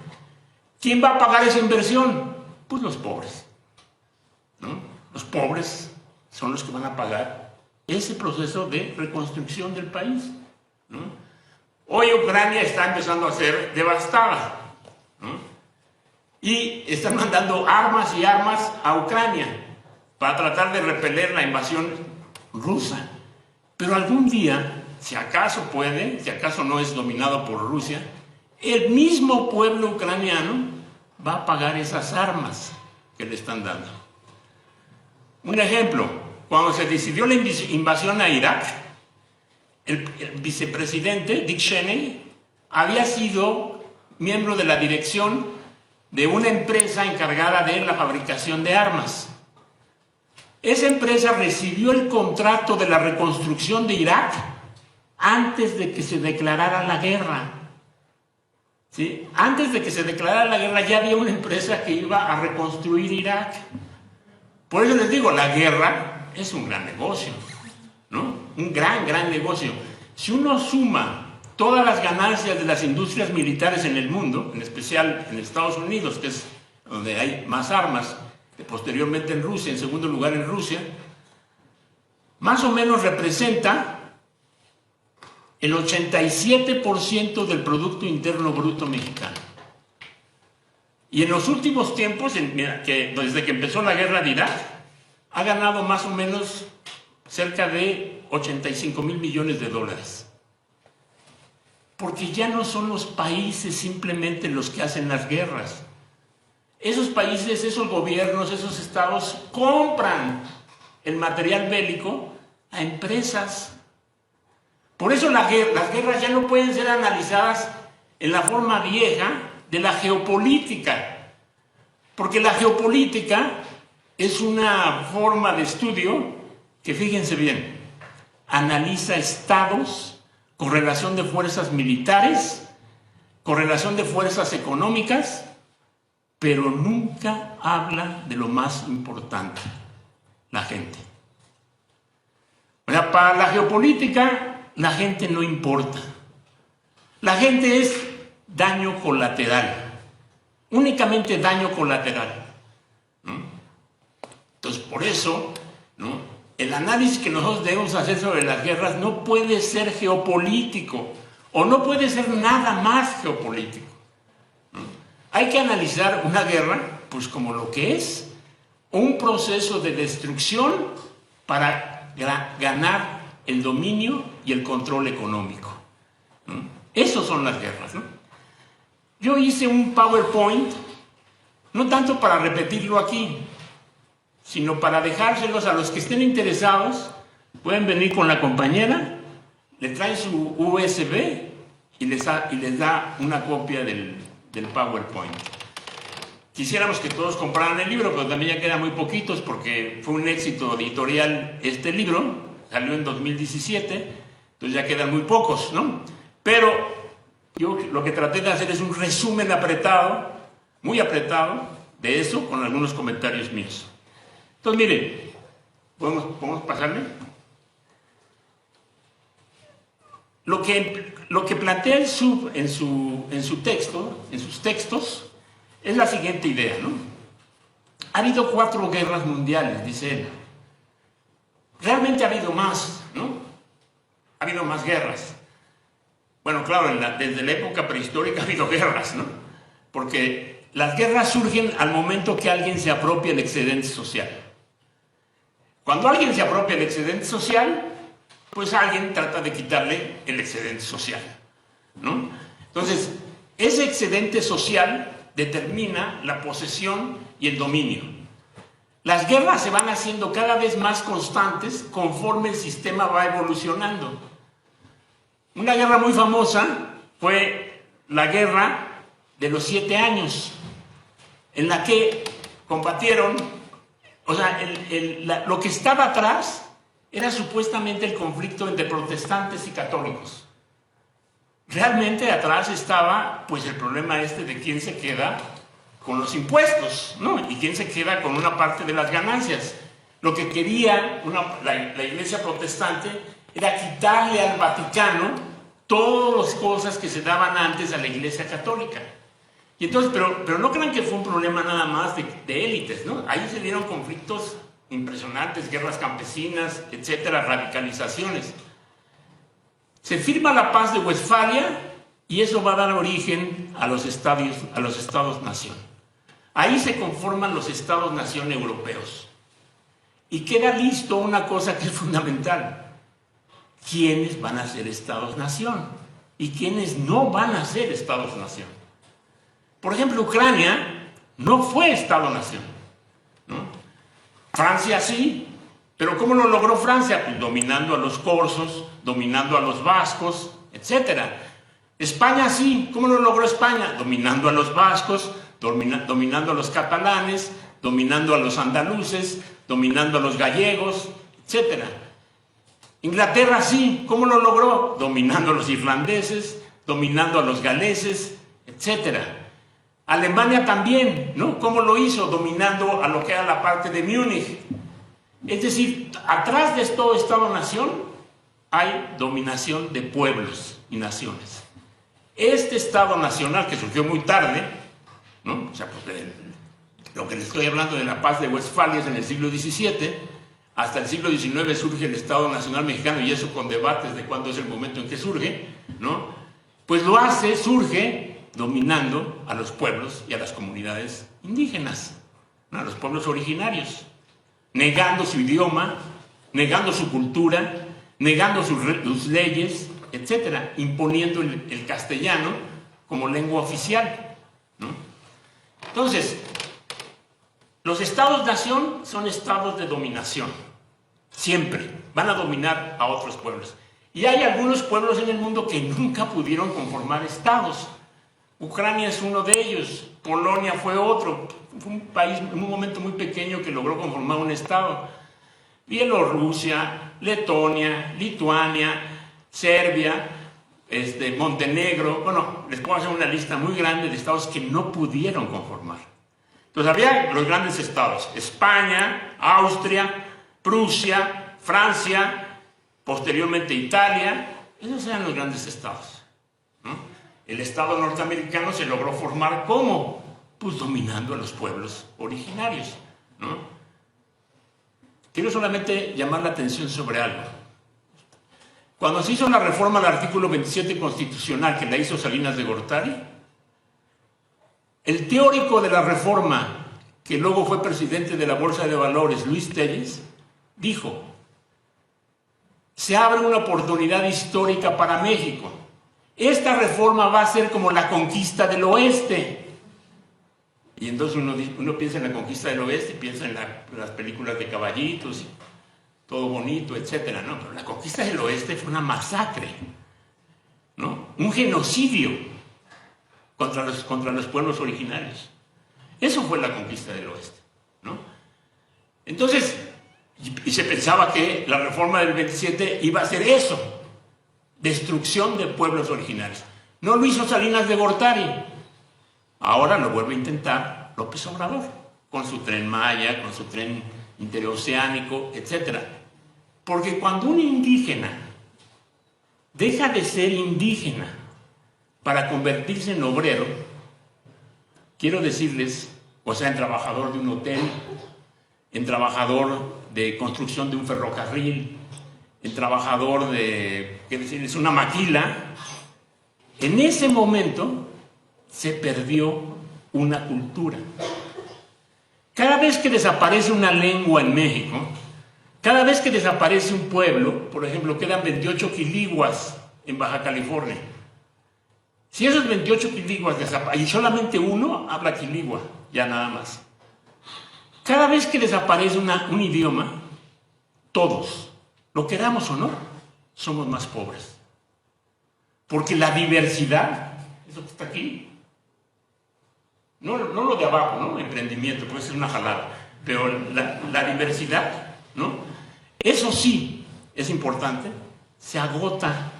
¿Quién va a pagar esa inversión? Pues los pobres, ¿no? Los pobres son los que van a pagar ese proceso de reconstrucción del país, ¿no? Hoy Ucrania está empezando a ser devastada, ¿no? Y están mandando armas y armas a Ucrania para tratar de repeler la invasión rusa. Pero algún día, si acaso puede, si acaso no es dominado por Rusia, el mismo pueblo ucraniano va a pagar esas armas que le están dando. Un ejemplo, cuando se decidió la invasión a Irak, el vicepresidente Dick Cheney había sido miembro de la dirección de una empresa encargada de la fabricación de armas. Esa empresa recibió el contrato de la reconstrucción de Irak antes de que se declarara la guerra. ¿Sí? Antes de que se declarara la guerra ya había una empresa que iba a reconstruir Irak. Por eso les digo, la guerra es un gran negocio, ¿no? un gran negocio. Si uno suma todas las ganancias de las industrias militares en el mundo, en especial en Estados Unidos, que es donde hay más armas, posteriormente en Rusia, en segundo lugar en Rusia, más o menos representa el 87% del Producto Interno Bruto mexicano. Y en los últimos tiempos, desde que empezó la guerra de Irak, ha ganado más o menos cerca de 85 mil millones de dólares. Porque ya no son los países simplemente los que hacen las guerras. Esos países, esos gobiernos, esos estados compran el material bélico a empresas. Por eso las guerras ya no pueden ser analizadas en la forma vieja de la geopolítica. Porque la geopolítica es una forma de estudio que, fíjense bien, analiza estados, correlación de fuerzas militares, correlación de fuerzas económicas, pero nunca habla de lo más importante, la gente. O sea, para la geopolítica, la gente no importa. La gente es daño colateral, únicamente daño colateral, ¿no? Entonces, por eso, ¿no?, el análisis que nosotros debemos hacer sobre las guerras no puede ser geopolítico, o no puede ser nada más geopolítico, ¿no? Hay que analizar una guerra, pues, como lo que es un proceso de destrucción para ganar el dominio y el control económico, ¿no? Esas son las guerras, ¿no? Yo hice un PowerPoint, no tanto para repetirlo aquí, sino para dejárselos a los que estén interesados. Pueden venir con la compañera, le traen su USB y les da una copia del PowerPoint. Quisiéramos que todos compraran el libro, pero también ya quedan muy poquitos porque fue un éxito editorial este libro, salió en 2017, entonces ya quedan muy pocos, ¿no? Pero yo lo que traté de hacer es un resumen apretado, muy apretado, de eso, con algunos comentarios míos. Entonces, miren, ¿podemos pasarle? Lo que plantea en sus textos, es la siguiente idea, ¿no? Ha habido 4 guerras mundiales, dice él. Realmente ha habido más, ¿no? Ha habido más guerras. Bueno, claro, desde la época prehistórica ha habido guerras, ¿no? Porque las guerras surgen al momento que alguien se apropia del excedente social. Cuando alguien se apropia del excedente social, pues alguien trata de quitarle el excedente social, ¿no? Entonces, ese excedente social determina la posesión y el dominio. Las guerras se van haciendo cada vez más constantes conforme el sistema va evolucionando. Una guerra muy famosa fue la guerra de los 7 años, en la que combatieron, o sea, lo que estaba atrás era supuestamente el conflicto entre protestantes y católicos. Realmente atrás estaba, pues, el problema de quién se queda con los impuestos, ¿no? Y quién se queda con una parte de las ganancias. Lo que quería la iglesia protestante era quitarle al Vaticano todas las cosas que se daban antes a la iglesia católica. Y entonces, pero no crean que fue un problema nada más de élites, ¿no? Ahí se dieron conflictos impresionantes, guerras campesinas, etcétera, radicalizaciones. Se firma la paz de Westfalia y eso va a dar origen a los estados-nación. Ahí se conforman los estados-nación europeos. Y queda listo una cosa que es fundamental. ¿Quiénes van a ser estados-nación? ¿Y quiénes no van a ser estados-nación? Por ejemplo, Ucrania no fue estado-nación, ¿no? Francia sí, pero ¿cómo lo logró Francia? Pues dominando a los corsos, dominando a los vascos, etc. España sí, ¿cómo lo logró España? Dominando a los vascos, dominando a los catalanes, dominando a los andaluces, dominando a los gallegos, etc. Inglaterra sí, ¿cómo lo logró? Dominando a los irlandeses, dominando a los galeses, etc. Alemania también, ¿no? ¿Cómo lo hizo? Dominando a lo que era la parte de Múnich. Es decir, atrás de todo Estado-nación hay dominación de pueblos y naciones. Este Estado nacional, que surgió muy tarde, ¿no? O sea, porque lo que les estoy hablando de la paz de Westfalia es en el siglo XVII, hasta el siglo XIX surge el Estado Nacional Mexicano, y eso con debates de cuándo es el momento en que surge, ¿no? Pues surge dominando a los pueblos y a las comunidades indígenas, ¿no? A los pueblos originarios, negando su idioma, negando su cultura, negando sus leyes, etcétera, imponiendo el castellano como lengua oficial, ¿no? Entonces, los estados-nación son estados de dominación, siempre van a dominar a otros pueblos. Y hay algunos pueblos en el mundo que nunca pudieron conformar estados. Ucrania es uno de ellos, Polonia fue otro, fue un país en un momento muy pequeño que logró conformar un estado. Bielorrusia, Letonia, Lituania, Serbia, Montenegro, bueno, les puedo hacer una lista muy grande de estados que no pudieron conformar. Entonces había los grandes estados, España, Austria, Prusia, Francia, posteriormente Italia, esos eran los grandes estados, ¿no? El estado norteamericano se logró formar ¿cómo? Pues dominando a los pueblos originarios, ¿no? Quiero solamente llamar la atención sobre algo. Cuando se hizo la reforma al artículo 27 constitucional, que la hizo Salinas de Gortari, el teórico de la reforma, que luego fue presidente de la Bolsa de Valores, Luis Telles, dijo: se abre una oportunidad histórica para México. Esta reforma va a ser como la conquista del oeste. Y entonces uno piensa en la conquista del oeste, piensa en las películas de caballitos, todo bonito, etcétera, ¿no? Pero la conquista del oeste fue una masacre, ¿no? Un genocidio contra los pueblos originarios. Eso fue la conquista del oeste, ¿no? Entonces, y se pensaba que la reforma del 27 iba a ser eso, destrucción de pueblos originarios. No lo hizo Salinas de Gortari. Ahora lo vuelve a intentar López Obrador, con su Tren Maya, con su tren interoceánico, etc. Porque cuando un indígena deja de ser indígena para convertirse en obrero, quiero decirles, o sea, en trabajador de un hotel, en trabajador de construcción de un ferrocarril, en trabajador de, quiero decirles, una maquila, en ese momento se perdió una cultura. Cada vez que desaparece una lengua en México, cada vez que desaparece un pueblo, por ejemplo, quedan 28 quiliguas en Baja California. Si esos 28 quiliguas desaparecen, y solamente uno habla quiligua, ya nada más. Cada vez que desaparece un idioma, todos, lo queramos o no, somos más pobres. Porque la diversidad, eso que está aquí, no lo de abajo, ¿no? Emprendimiento, puede ser una jalada, pero la diversidad, ¿no? Eso sí es importante, se agota,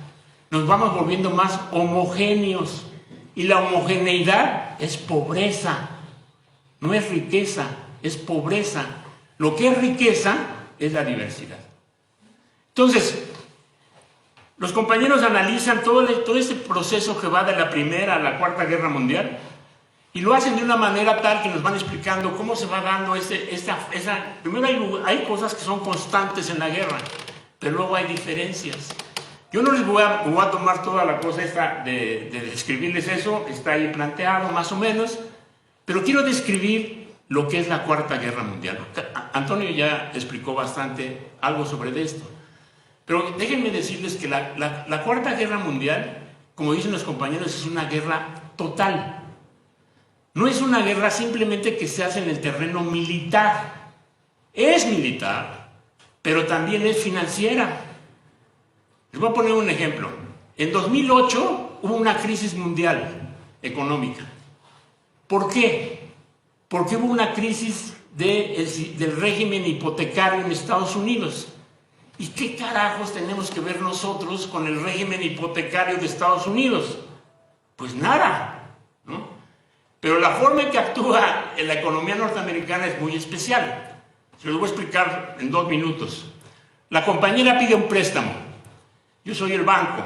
nos vamos volviendo más homogéneos, y la homogeneidad es pobreza, no es riqueza, es pobreza. Lo que es riqueza es la diversidad. Entonces, los compañeros analizan todo este proceso que va de la Primera a la Cuarta Guerra Mundial, y lo hacen de una manera tal que nos van explicando cómo se va dando primero hay cosas que son constantes en la guerra, pero luego hay diferencias. Yo no les voy a tomar toda la cosa esta de describirles eso, está ahí planteado más o menos, pero quiero describir lo que es la Cuarta Guerra Mundial. Antonio ya explicó bastante algo sobre esto, pero déjenme decirles que la Cuarta Guerra Mundial, como dicen los compañeros, es una guerra total. No es una guerra simplemente que se hace en el terreno militar. Es militar, pero también es financiera. Les voy a poner un ejemplo. En 2008 hubo una crisis mundial económica. ¿Por qué? Porque hubo una crisis del régimen hipotecario en Estados Unidos. ¿Y qué carajos tenemos que ver nosotros con el régimen hipotecario de Estados Unidos? Pues nada, ¿no? Pero la forma en que actúa en la economía norteamericana es muy especial. Se los voy a explicar en 2 minutos. La compañera pide un préstamo yo soy el banco.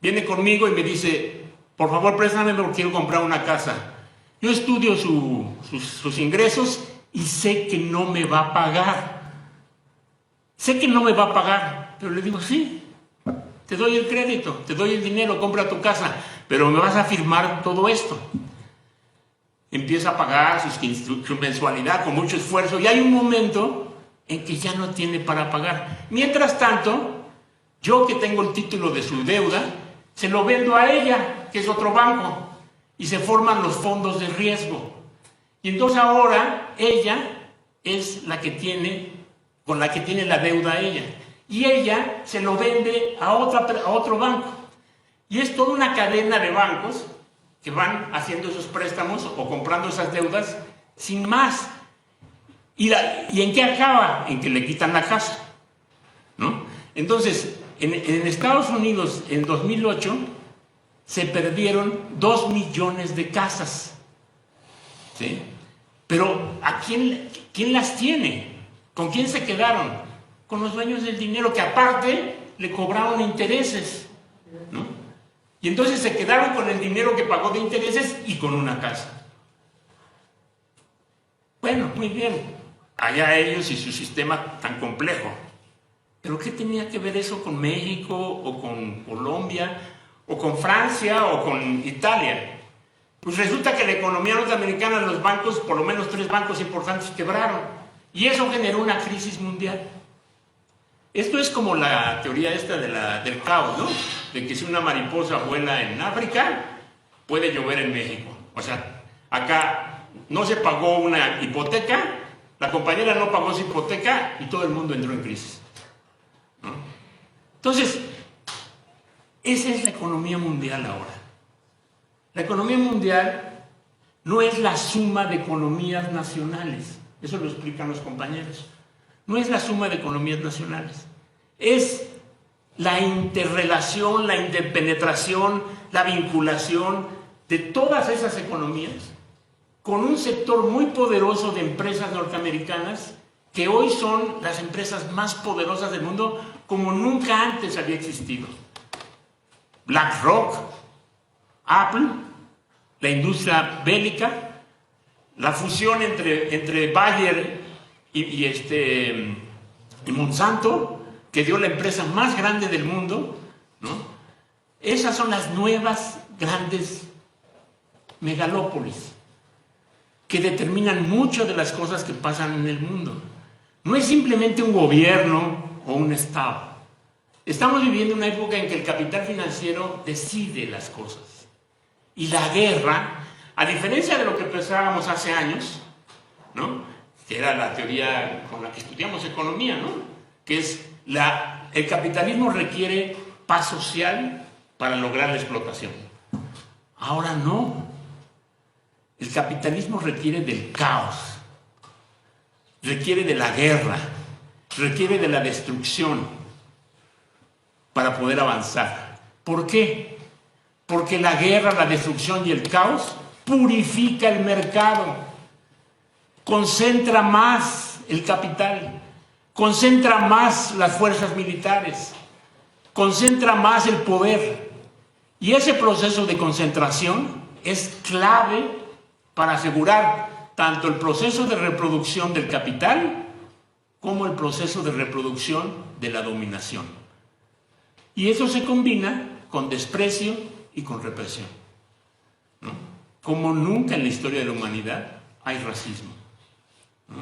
Viene conmigo y me dice, por favor, préstame porque quiero comprar una casa. Yo estudio sus ingresos y sé que no me va a pagar. Sé que no me va a pagar, pero le digo, sí, te doy el crédito, te doy el dinero, compra tu casa, pero me vas a firmar todo esto. Empieza a pagar su mensualidad con mucho esfuerzo y hay un momento en que ya no tiene para pagar. Mientras tanto, yo que tengo el título de su deuda, se lo vendo a ella, que es otro banco, y se forman los fondos de riesgo. Y entonces ahora ella es la que tiene, con la que tiene la deuda ella. Y ella se lo vende a otro banco. Y es toda una cadena de bancos que van haciendo esos préstamos o comprando esas deudas sin más. ¿Y en qué acaba? En que le quitan la casa, ¿no? Entonces, en Estados Unidos, en 2008, se perdieron 2 millones de casas, ¿sí? Pero ¿a quién las tiene? ¿Con quién se quedaron? Con los dueños del dinero, que aparte le cobraron intereses, ¿no? Y entonces se quedaron con el dinero que pagó de intereses y con una casa. Bueno, muy bien, allá ellos y su sistema tan complejo. ¿Pero qué tenía que ver eso con México o con Colombia o con Francia o con Italia? Pues resulta que la economía norteamericana, los bancos, por lo menos 3 bancos importantes quebraron y eso generó una crisis mundial. Esto es como la teoría esta del caos, ¿no? De que si una mariposa vuela en África, puede llover en México. O sea, acá no se pagó una hipoteca, la compañera no pagó su hipoteca y todo el mundo entró en crisis, ¿no? Entonces, esa es la economía mundial ahora. La economía mundial no es la suma de economías nacionales, eso lo explican los compañeros. No es la suma de economías nacionales, es la interrelación, la interpenetración, la vinculación de todas esas economías con un sector muy poderoso de empresas norteamericanas que hoy son las empresas más poderosas del mundo como nunca antes había existido. BlackRock, Apple, la industria bélica, la fusión entre Bayer y Monsanto, que dio la empresa más grande del mundo, ¿no? Esas son las nuevas grandes megalópolis que determinan mucho de las cosas que pasan en el mundo. No es simplemente un gobierno o un estado. Estamos viviendo una época en que el capital financiero decide las cosas. Y la guerra, a diferencia de lo que pensábamos hace años, ¿no? Que era la teoría con la que estudiamos economía, ¿no? Que es el capitalismo requiere paz social para lograr la explotación. Ahora no. El capitalismo requiere del caos, requiere de la guerra, requiere de la destrucción para poder avanzar. ¿Por qué? Porque la guerra, la destrucción y el caos purifica el mercado, concentra más el capital, concentra más las fuerzas militares, concentra más el poder. Y ese proceso de concentración es clave para asegurar tanto el proceso de reproducción del capital como el proceso de reproducción de la dominación. Y eso se combina con desprecio y con represión, ¿no? Como nunca en la historia de la humanidad hay racismo, ¿no?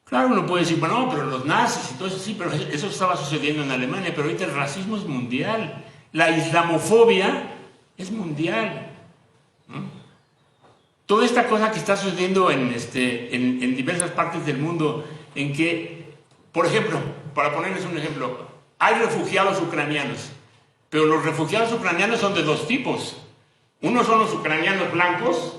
Claro, uno puede decir, bueno, pero los nazis y todo eso, sí, pero eso estaba sucediendo en Alemania, pero ahorita el racismo es mundial, la islamofobia es mundial, ¿no? Toda esta cosa que está sucediendo en diversas partes del mundo, en que, por ejemplo, para ponerles un ejemplo, hay refugiados ucranianos, pero los refugiados ucranianos son de 2 tipos. Unos son los ucranianos blancos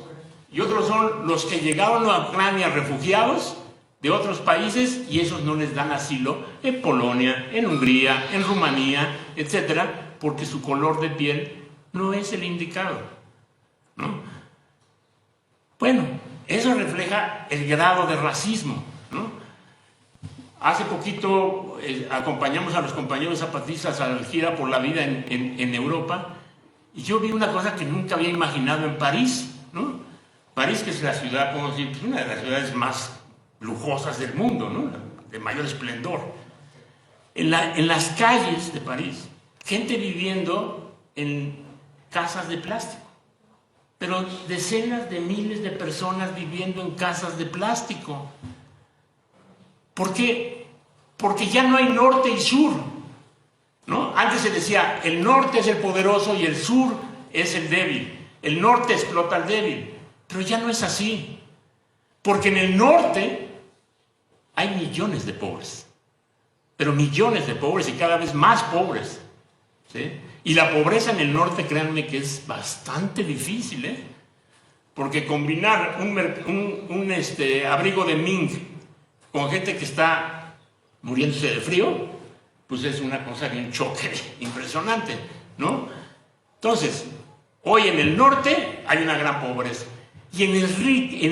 y otros son los que llegaron a Ucrania refugiados de otros países y esos no les dan asilo en Polonia, en Hungría, en Rumanía, etcétera, porque su color de piel no es el indicado, ¿no? Bueno, eso refleja el grado de racismo, ¿no? Hace poquito acompañamos a los compañeros zapatistas a la gira por la vida en Europa, y yo vi una cosa que nunca había imaginado en París, ¿no? París, que es la ciudad, como decir, una de las ciudades más lujosas del mundo, ¿no? De mayor esplendor. En las calles de París, gente viviendo en casas de plástico, pero decenas de miles de personas viviendo en casas de plástico. ¿Por qué? Porque ya no hay norte y sur, ¿no? Antes se decía, el norte es el poderoso y el sur es el débil. El norte explota al débil, pero ya no es así, porque en el norte hay millones de pobres, pero millones de pobres y cada vez más pobres, ¿sí? Y la pobreza en el norte, créanme que es bastante difícil, ¿eh? Porque combinar un abrigo de mink con gente que está muriéndose de frío, pues es una cosa de un choque impresionante, ¿no? Entonces, hoy en el norte hay una gran pobreza, y en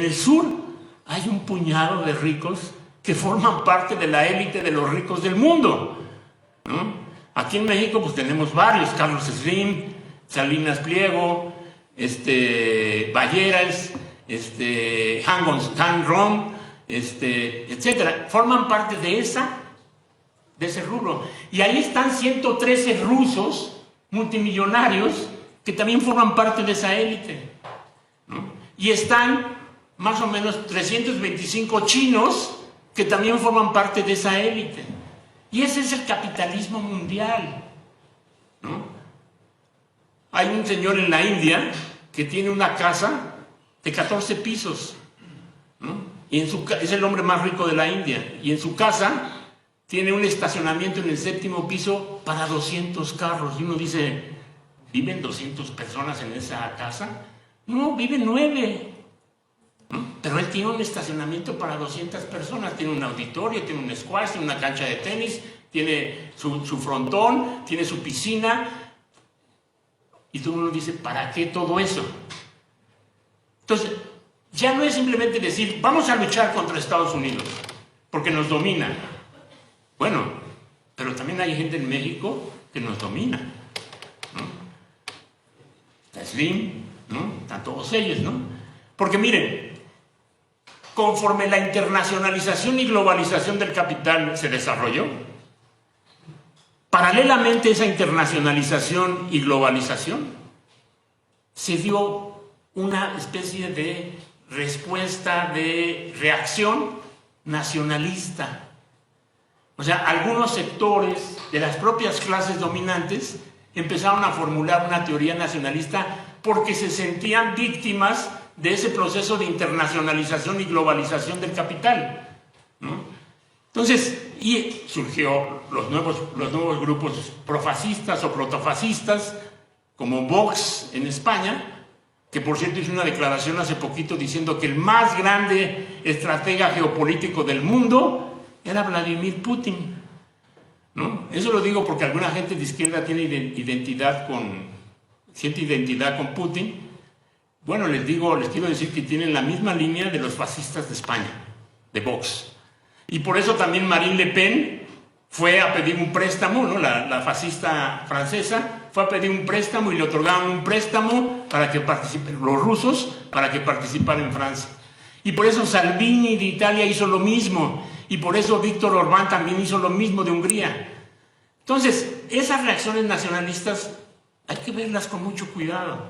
el sur hay un puñado de ricos que forman parte de la élite de los ricos del mundo, ¿no? Aquí en México pues tenemos varios, Carlos Slim, Salinas Pliego, Balleras, Han Rom, etcétera, forman parte de ese rubro. Y ahí están 113 rusos multimillonarios que también forman parte de esa élite, ¿no? Y están más o menos 325 chinos que también forman parte de esa élite. Y ese es el capitalismo mundial, ¿no? Hay un señor en la India que tiene una casa de 14 pisos, ¿no? Y es el hombre más rico de la India. Y en su casa tiene un estacionamiento en el 7º piso para 200 carros. Y uno dice, ¿viven 200 personas en esa casa? No, viven 9. ¿No? Pero él tiene un estacionamiento para 200 personas, tiene un auditorio, tiene un squash, tiene una cancha de tenis, tiene su frontón, tiene su piscina. Y todo el mundo dice, ¿para qué todo eso? Entonces, ya no es simplemente decir, vamos a luchar contra Estados Unidos, porque nos domina. Bueno, pero también hay gente en México que nos domina, ¿no? Está Slim, ¿no? Están todos ellos, ¿no? Porque miren, conforme la internacionalización y globalización del capital se desarrolló, paralelamente a esa internacionalización y globalización, se dio una especie de respuesta, de reacción nacionalista. O sea, algunos sectores de las propias clases dominantes empezaron a formular una teoría nacionalista porque se sentían víctimas de ese proceso de internacionalización y globalización del capital, ¿no? Entonces, y surgió los nuevos grupos profascistas o protofascistas, como Vox en España, que por cierto hizo una declaración hace poquito diciendo que el más grande estratega geopolítico del mundo era Vladimir Putin, ¿no? Eso lo digo porque alguna gente de izquierda tiene siente identidad con Putin. Bueno, les quiero decir que tienen la misma línea de los fascistas de España, de Vox. Y por eso también Marine Le Pen fue a pedir un préstamo, ¿no? La fascista francesa fue a pedir un préstamo y le otorgaron un préstamo para que participen los rusos, para que participaran en Francia. Y por eso Salvini de Italia hizo lo mismo. Y por eso Víctor Orbán también hizo lo mismo de Hungría. Entonces, esas reacciones nacionalistas hay que verlas con mucho cuidado,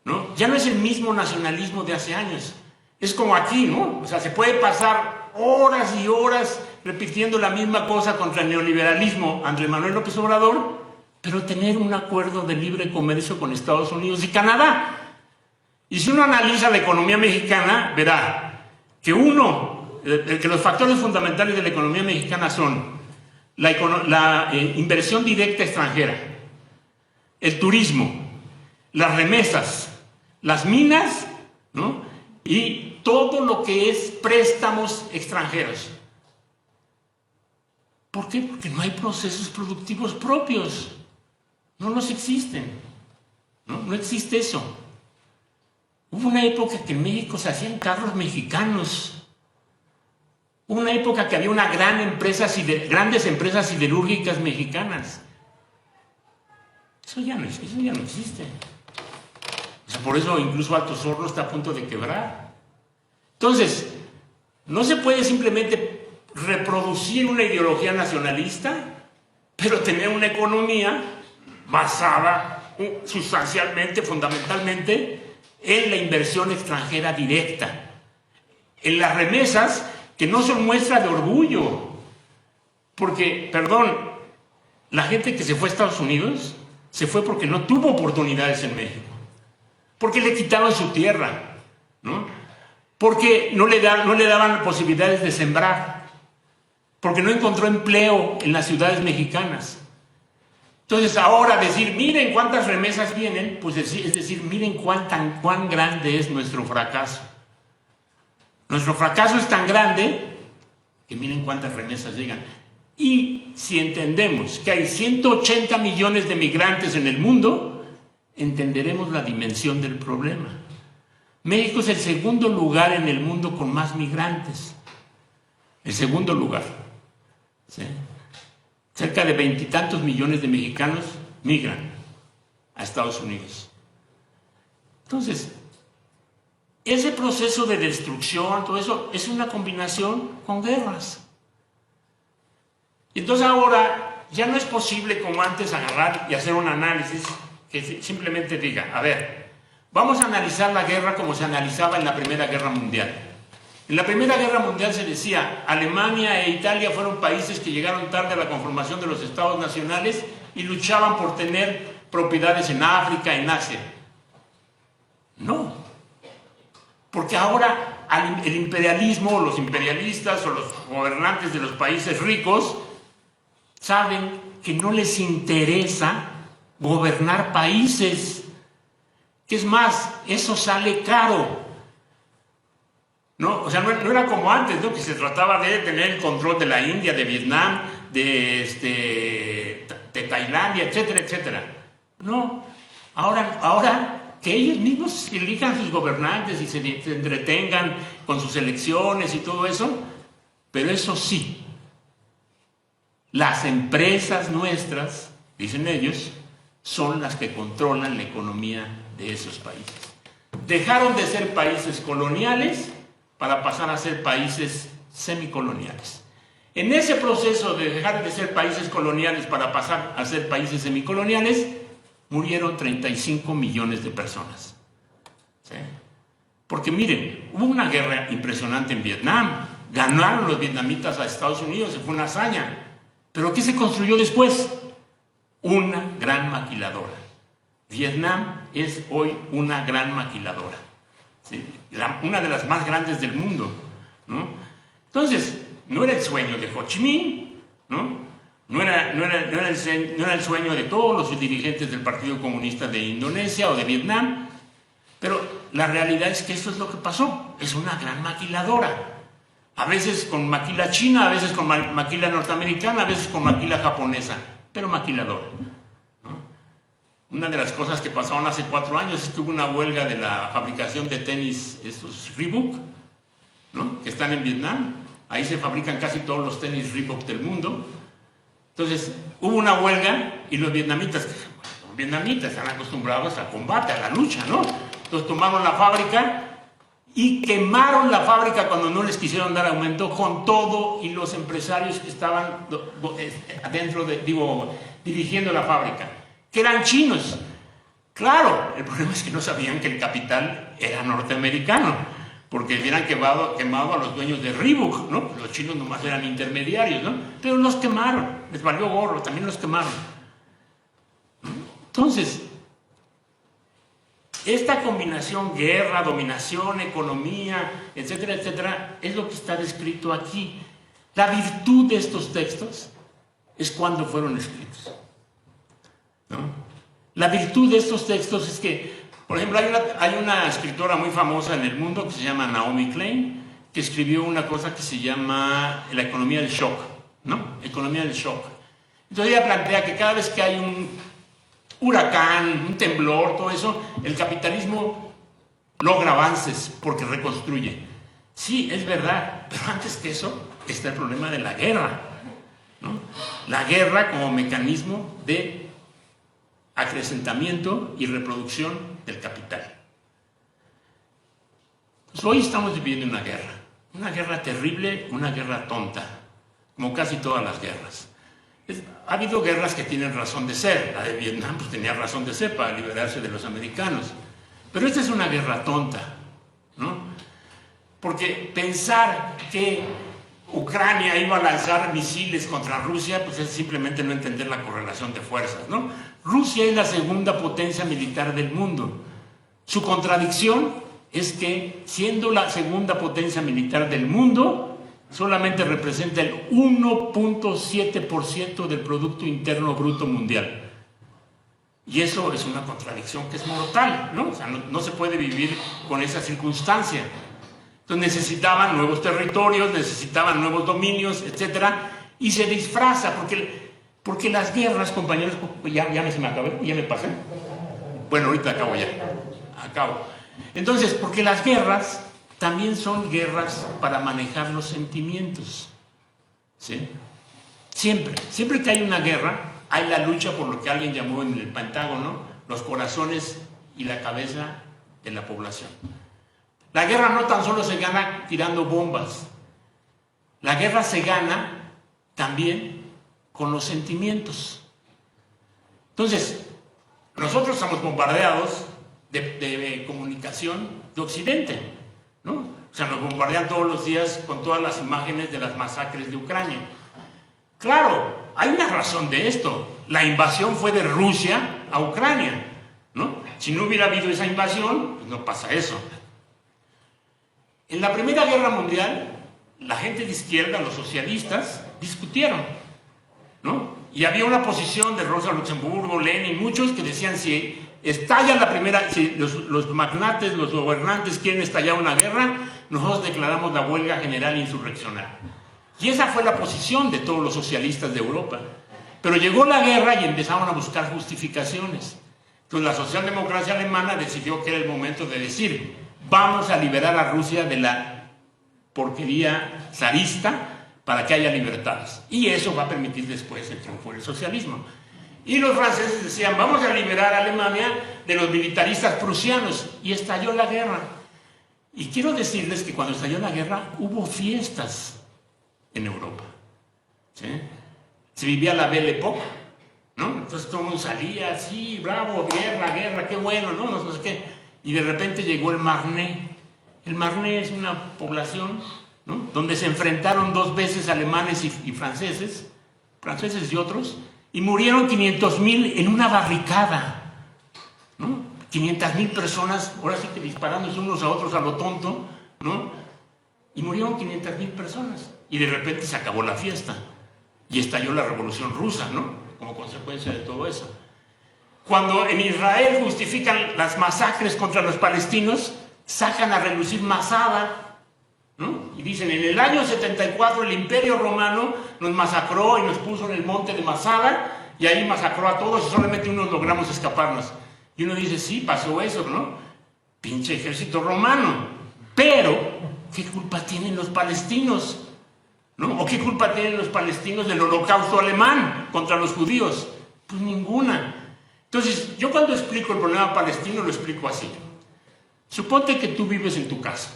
¿no? Ya no es el mismo nacionalismo de hace años. Es como aquí, ¿no? O sea, se puede pasar horas y horas repitiendo la misma cosa contra el neoliberalismo, Andrés Manuel López Obrador, pero tener un acuerdo de libre comercio con Estados Unidos y Canadá. Y si uno analiza la economía mexicana, verá que los factores fundamentales de la economía mexicana son la inversión directa extranjera, el turismo, las remesas, las minas, ¿no? Y todo lo que es préstamos extranjeros. ¿Por qué? Porque no hay procesos productivos propios. No los existen. No existe eso. Hubo una época que en México se hacían carros mexicanos. Hubo una época que había una grandes empresas siderúrgicas mexicanas. Eso ya no existe. O sea, por eso incluso Altos Hornos está a punto de quebrar. Entonces, no se puede simplemente reproducir una ideología nacionalista, pero tener una economía basada sustancialmente, fundamentalmente, en la inversión extranjera directa, en las remesas que no son muestra de orgullo, porque, perdón, la gente que se fue a Estados Unidos se fue porque no tuvo oportunidades en México, porque le quitaron su tierra, ¿no? Porque no le daban posibilidades de sembrar, porque no encontró empleo en las ciudades mexicanas. Entonces ahora decir, miren cuántas remesas vienen, pues es decir, miren cuán grande es nuestro fracaso. Nuestro fracaso es tan grande que miren cuántas remesas llegan. Y si entendemos que hay 180 millones de migrantes en el mundo, entenderemos la dimensión del problema. México es el segundo lugar en el mundo con más migrantes. El segundo lugar. ¿Sí? Cerca de 20 y tantos millones de mexicanos migran a Estados Unidos. Entonces, ese proceso de destrucción, todo eso, es una combinación con guerras. Entonces ahora ya no es posible como antes agarrar y hacer un análisis que simplemente diga, a ver, vamos a analizar la guerra como se analizaba en la Primera Guerra Mundial. En la Primera Guerra Mundial se decía, Alemania e Italia fueron países que llegaron tarde a la conformación de los estados nacionales y luchaban por tener propiedades en África, en Asia. No. Porque ahora el imperialismo, los imperialistas o los gobernantes de los países ricos saben que no les interesa gobernar países. Que es más, eso sale caro. ¿No? O sea, no era como antes, ¿no? Que se trataba de tener el control de la India, de Vietnam, de Tailandia, etcétera, etcétera. No. Ahora que ellos mismos elijan sus gobernantes y se entretengan con sus elecciones y todo eso, pero eso sí, las empresas nuestras, dicen ellos, son las que controlan la economía de esos países. Dejaron de ser países coloniales para pasar a ser países semicoloniales. En ese proceso de dejar de ser países coloniales para pasar a ser países semicoloniales, murieron 35 millones de personas. ¿Sí? Porque miren, hubo una guerra impresionante en Vietnam, ganaron los vietnamitas a Estados Unidos, se fue una hazaña. ¿Pero qué se construyó después? Una gran maquiladora. Vietnam es hoy una gran maquiladora. ¿Sí? Una de las más grandes del mundo, ¿no? Entonces, no era el sueño de Ho Chi Minh, ¿no? No era el sueño de todos los dirigentes del Partido Comunista de Indonesia o de Vietnam, pero la realidad es que esto es lo que pasó. Es una gran maquiladora. A veces con maquila china, a veces con maquila norteamericana, a veces con maquila japonesa, pero maquiladora, ¿no? Una de las cosas que pasaron hace 4 años es que hubo una huelga de la fabricación de tenis, estos Reebok, ¿no? Que están en Vietnam. Ahí se fabrican casi todos los tenis Reebok del mundo. Entonces, hubo una huelga y los vietnamitas están acostumbrados al combate, a la lucha, ¿no? Entonces tomaron la fábrica y quemaron la fábrica cuando no les quisieron dar aumento con todo y los empresarios que estaban adentro dirigiendo la fábrica, que eran chinos. Claro, el problema es que no sabían que el capital era norteamericano, porque hubieran quemado a los dueños de Reebok, ¿no? Los chinos nomás eran intermediarios, ¿no? Pero los quemaron, les valió gorro, también los quemaron. Entonces, esta combinación guerra, dominación, economía, etcétera, etcétera, es lo que está descrito aquí. La virtud de estos textos es cuando fueron escritos, ¿no? La virtud de estos textos es que, por ejemplo, hay una escritora muy famosa en el mundo que se llama Naomi Klein, que escribió una cosa que se llama la economía del shock, ¿no? Economía del shock. Entonces ella plantea que cada vez que hay un huracán, un temblor, todo eso, el capitalismo logra avances porque reconstruye. Sí, es verdad, pero antes que eso está el problema de la guerra, ¿no? La guerra como mecanismo de acrecentamiento y reproducción del capital. Pues hoy estamos viviendo una guerra terrible, una guerra tonta, como casi todas las guerras. Ha habido guerras que tienen razón de ser. La de Vietnam pues tenía razón de ser para liberarse de los americanos, pero esta es una guerra tonta, ¿no? Porque pensar que Ucrania iba a lanzar misiles contra Rusia, pues es simplemente no entender la correlación de fuerzas, ¿no? Rusia es la segunda potencia militar del mundo. Su contradicción es que, siendo la segunda potencia militar del mundo, solamente representa el 1.7% del Producto Interno Bruto Mundial. Y eso es una contradicción que es mortal, ¿no? O sea, no se puede vivir con esa circunstancia. Entonces necesitaban nuevos territorios, necesitaban nuevos dominios, etc. Y se disfraza, porque las guerras, compañeros, ya se me acabó, ya me pasé. Bueno, ahorita acabo. Entonces, porque las guerras también son guerras para manejar los sentimientos, ¿sí? Siempre que hay una guerra, hay la lucha por lo que alguien llamó en el Pentágono los corazones y la cabeza de la población. La guerra no tan solo se gana tirando bombas, la guerra se gana también con los sentimientos. Entonces, nosotros estamos bombardeados de comunicación de Occidente, ¿no? O sea, nos bombardean todos los días con todas las imágenes de las masacres de Ucrania. Claro, hay una razón de esto. La invasión fue de Rusia a Ucrania, ¿no? Si no hubiera habido esa invasión, pues no pasa eso. En la Primera Guerra Mundial, la gente de izquierda, los socialistas, discutieron, ¿no? Y había una posición de Rosa Luxemburgo, Lenin, muchos que decían, si estalla la primera, si los magnates, los gobernantes quieren estallar una guerra, nosotros declaramos la huelga general insurreccional. Y esa fue la posición de todos los socialistas de Europa. Pero llegó la guerra y empezaron a buscar justificaciones. Entonces la socialdemocracia alemana decidió que era el momento de decir, vamos a liberar a Rusia de la porquería zarista para que haya libertades. Y eso va a permitir después el triunfo del socialismo. Y los franceses decían, vamos a liberar a Alemania de los militaristas prusianos. Y estalló la guerra. Y quiero decirles que cuando estalló la guerra hubo fiestas en Europa, ¿sí? Se vivía la Belle Époque, ¿no? Entonces todo el mundo salía así, bravo, guerra, qué bueno, ¿no? No sé qué. Y de repente llegó el Marne. El Marne es una población, ¿no?, donde se enfrentaron 2 veces alemanes y franceses y otros, y murieron 500,000 en una barricada, ¿no? 500,000 personas, ahora sí que disparándose unos a otros a lo tonto, ¿no? Y murieron 500,000 personas. Y de repente se acabó la fiesta. Y estalló la Revolución Rusa, ¿no?, como consecuencia de todo eso. Cuando en Israel justifican las masacres contra los palestinos, sacan a relucir Masada, ¿no? Y dicen, en el año 74 el Imperio Romano nos masacró y nos puso en el monte de Masada, y ahí masacró a todos y solamente unos logramos escaparnos. Y uno dice, sí, pasó eso, ¿no? Pinche ejército romano. Pero, ¿qué culpa tienen los palestinos? ¿No? ¿O qué culpa tienen los palestinos del holocausto alemán contra los judíos? Pues ninguna. Entonces, yo cuando explico el problema palestino lo explico así. Suponte que tú vives en tu casa.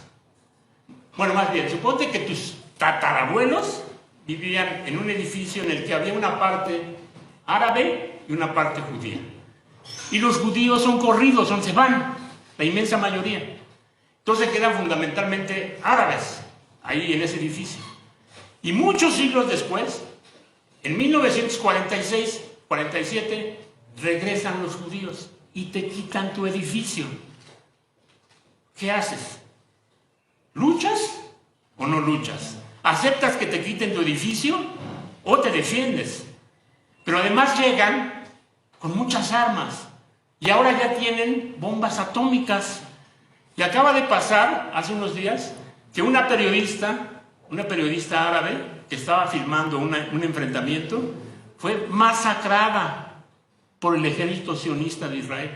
Bueno, más bien, suponte que tus tatarabuelos vivían en un edificio en el que había una parte árabe y una parte judía. Y los judíos son corridos, se van, la inmensa mayoría. Entonces quedan fundamentalmente árabes ahí en ese edificio. Y muchos siglos después, en 1946, 47, regresan los judíos y te quitan tu edificio. ¿Qué haces? ¿Luchas o no luchas? ¿Aceptas que te quiten tu edificio o te defiendes? Pero además llegan con muchas armas y ahora ya tienen bombas atómicas. Y acaba de pasar, hace unos días, que una periodista árabe que estaba filmando un enfrentamiento fue masacrada por el ejército sionista de Israel.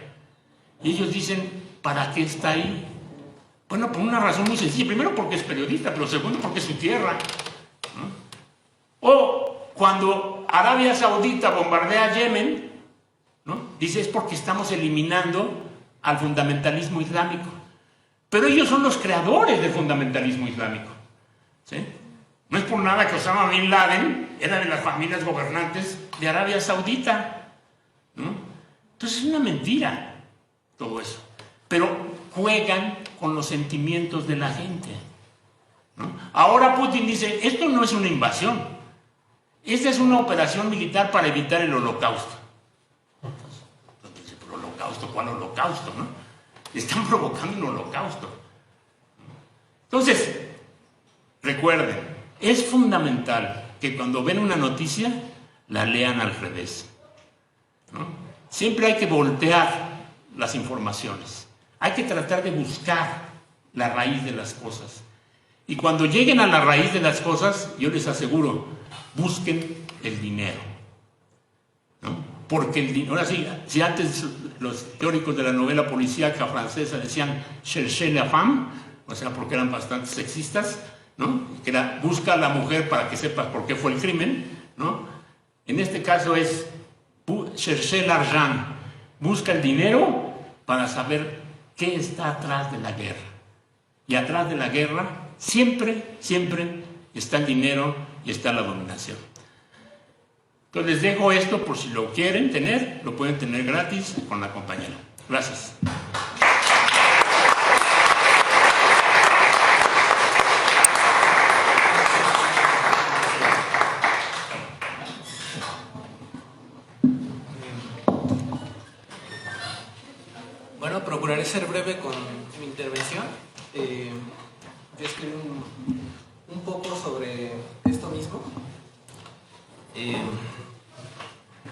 Y ellos dicen, ¿para qué está ahí? Bueno, por una razón muy sencilla. Primero porque es periodista, pero segundo porque es su tierra, ¿no? O cuando Arabia Saudita bombardea Yemen, ¿no? Dice es porque estamos eliminando al fundamentalismo islámico. Pero ellos son los creadores del fundamentalismo islámico, ¿sí? No es por nada que Osama Bin Laden era de las familias gobernantes de Arabia Saudita, ¿no? Entonces es una mentira todo eso. Pero juegan con los sentimientos de la gente, ¿no? Ahora Putin dice, esto no es una invasión, esta es una operación militar para evitar el holocausto. Entonces dice, ¿pero holocausto? ¿Cuál holocausto, no? Están provocando un holocausto. Entonces, recuerden, es fundamental que cuando ven una noticia, la lean al revés, ¿no? Siempre hay que voltear las informaciones. Hay que tratar de buscar la raíz de las cosas. Y cuando lleguen a la raíz de las cosas, yo les aseguro, busquen el dinero, ¿no? Porque el dinero, ahora sí, si antes los teóricos de la novela policíaca francesa decían cherchez la femme, o sea, porque eran bastante sexistas, ¿no? Que era busca a la mujer para que sepas por qué fue el crimen, ¿no? En este caso es cherchez l'argent, busca el dinero para saber qué está atrás de la guerra. Y atrás de la guerra siempre, siempre está el dinero y está la dominación. Entonces les dejo esto por si lo quieren tener, lo pueden tener gratis con la compañera. Gracias. Bueno, procuraré ser breve con mi intervención. Yo escribí un poco sobre esto mismo,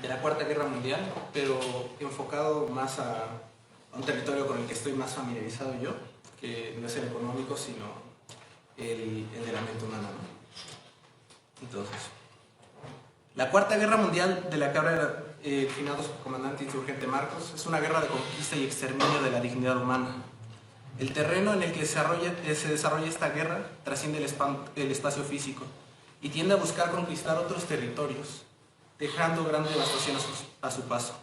de la Cuarta Guerra Mundial, pero enfocado más a un territorio con el que estoy más familiarizado yo, que no es el económico, sino el de la mente humana, ¿no? Entonces, la Cuarta Guerra Mundial, de la que habla el finado comandante insurgente Marcos, es una guerra de conquista y exterminio de la dignidad humana. El terreno en el que se desarrolla esta guerra trasciende el espacio físico y tiende a buscar conquistar otros territorios, dejando gran devastación a su paso.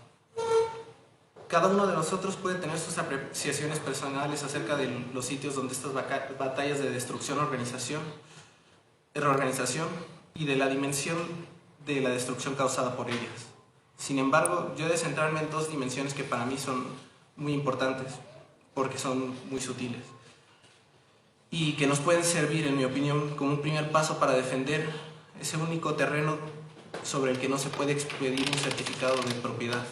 Cada uno de nosotros puede tener sus apreciaciones personales acerca de los sitios donde estas batallas de destrucción, reorganización y de la dimensión de la destrucción causada por ellas. Sin embargo, yo he de centrarme en dos dimensiones que para mí son muy importantes, porque son muy sutiles, y que nos pueden servir, en mi opinión, como un primer paso para defender ese único terreno sobre el que no se puede expedir un certificado de propiedad,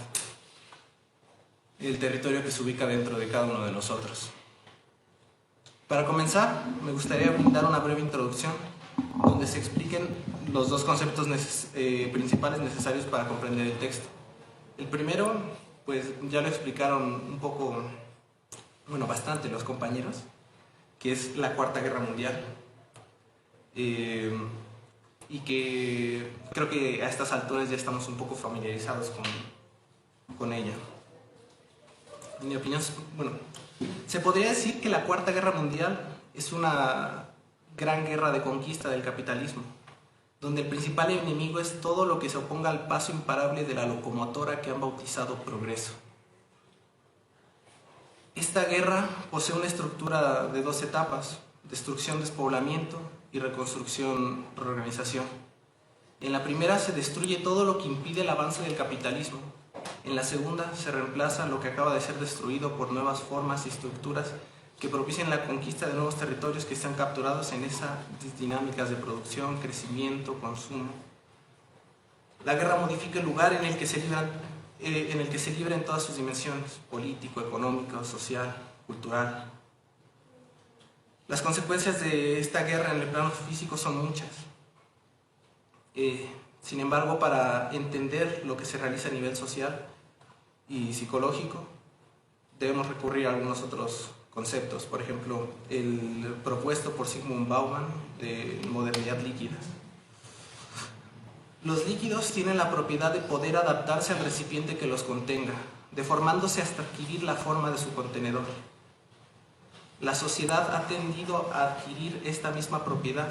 el territorio que se ubica dentro de cada uno de nosotros. Para comenzar, me gustaría dar una breve introducción donde se expliquen los dos conceptos principales necesarios para comprender el texto. El primero, pues ya lo explicaron un poco, bueno, bastante los compañeros, que es la Cuarta Guerra Mundial, y que creo que a estas alturas ya estamos un poco familiarizados con ella. En mi opinión, bueno, se podría decir que la Cuarta Guerra Mundial es una gran guerra de conquista del capitalismo, donde el principal enemigo es todo lo que se oponga al paso imparable de la locomotora que han bautizado progreso. Esta guerra posee una estructura de dos etapas: destrucción, despoblamiento y reconstrucción, reorganización. En la primera se destruye todo lo que impide el avance del capitalismo. En la segunda se reemplaza lo que acaba de ser destruido por nuevas formas y estructuras que propicien la conquista de nuevos territorios que están capturados en esas dinámicas de producción, crecimiento, consumo. La guerra modifica el lugar en el que se libra en todas sus dimensiones: político, económico, social, cultural. Las consecuencias de esta guerra en el plano físico son muchas. Sin embargo, para entender lo que se realiza a nivel social y psicológico, debemos recurrir a algunos otros conceptos. Por ejemplo, el propuesto por Zygmunt Bauman de modernidad líquida. Los líquidos tienen la propiedad de poder adaptarse al recipiente que los contenga, deformándose hasta adquirir la forma de su contenedor. la sociedad ha tendido a adquirir esta misma propiedad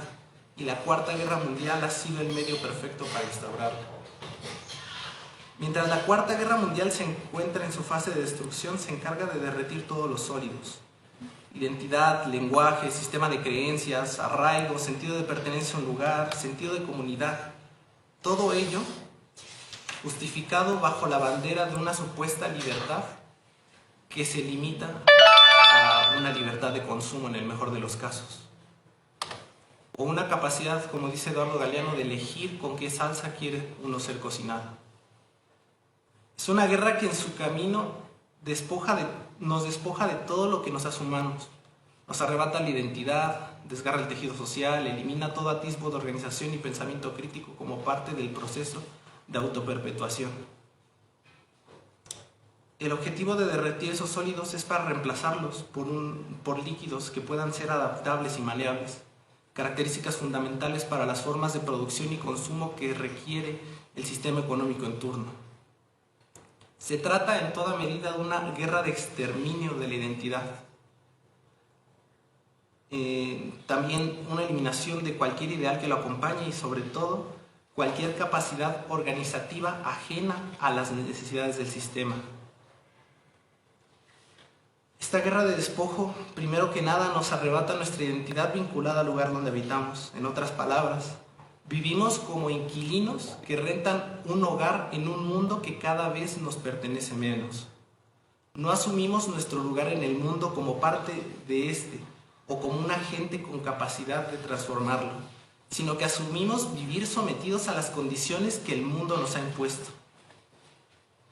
y la Cuarta Guerra Mundial ha sido el medio perfecto para instaurarla. Mientras la Cuarta Guerra Mundial se encuentra en su fase de destrucción, se encarga de derretir todos los sólidos: identidad, lenguaje, sistema de creencias, arraigo, sentido de pertenencia a un lugar, sentido de comunidad. Todo ello justificado bajo la bandera de una supuesta libertad que se limita a una libertad de consumo en el mejor de los casos, o una capacidad, como dice Eduardo Galeano, de elegir con qué salsa quiere uno ser cocinado. Es una guerra que en su camino nos despoja de todo lo que nos hace humanos, nos arrebata la identidad, desgarra el tejido social, elimina todo atisbo de organización y pensamiento crítico como parte del proceso de autoperpetuación. El objetivo de derretir esos sólidos es para reemplazarlos por líquidos que puedan ser adaptables y maleables, características fundamentales para las formas de producción y consumo que requiere el sistema económico en turno. Se trata en toda medida de una guerra de exterminio de la identidad. También una eliminación de cualquier ideal que lo acompañe y, sobre todo, cualquier capacidad organizativa ajena a las necesidades del sistema. Esta guerra de despojo, primero que nada, nos arrebata nuestra identidad vinculada al lugar donde habitamos. En otras palabras, vivimos como inquilinos que rentan un hogar en un mundo que cada vez nos pertenece menos. No asumimos nuestro lugar en el mundo como parte de este o como un agente con capacidad de transformarlo, sino que asumimos vivir sometidos a las condiciones que el mundo nos ha impuesto.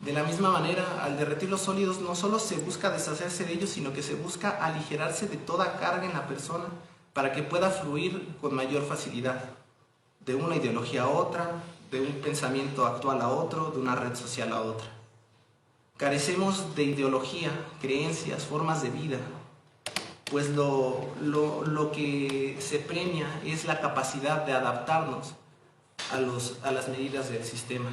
De la misma manera, al derretir los sólidos, no solo se busca deshacerse de ellos, sino que se busca aligerarse de toda carga en la persona para que pueda fluir con mayor facilidad, de una ideología a otra, de un pensamiento actual a otro, de una red social a otra. Carecemos de ideología, creencias, formas de vida, pues lo que se premia es la capacidad de adaptarnos a las medidas del sistema.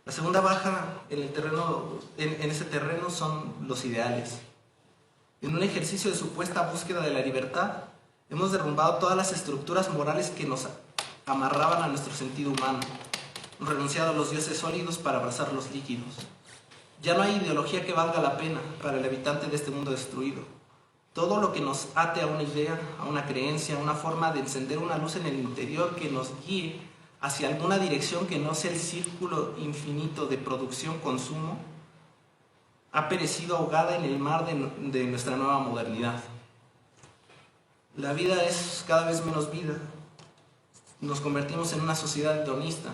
La segunda baja en ese terreno son los ideales. En un ejercicio de supuesta búsqueda de la libertad, hemos derrumbado todas las estructuras morales que nos amarraban a nuestro sentido humano, renunciado a los dioses sólidos para abrazar los líquidos. Ya no hay ideología que valga la pena para el habitante de este mundo destruido. Todo lo que nos ate a una idea, a una creencia, a una forma de encender una luz en el interior que nos guíe hacia alguna dirección que no sea el círculo infinito de producción-consumo, ha perecido ahogada en el mar de nuestra nueva modernidad. La vida es cada vez menos vida. Nos convertimos en una sociedad hedonista,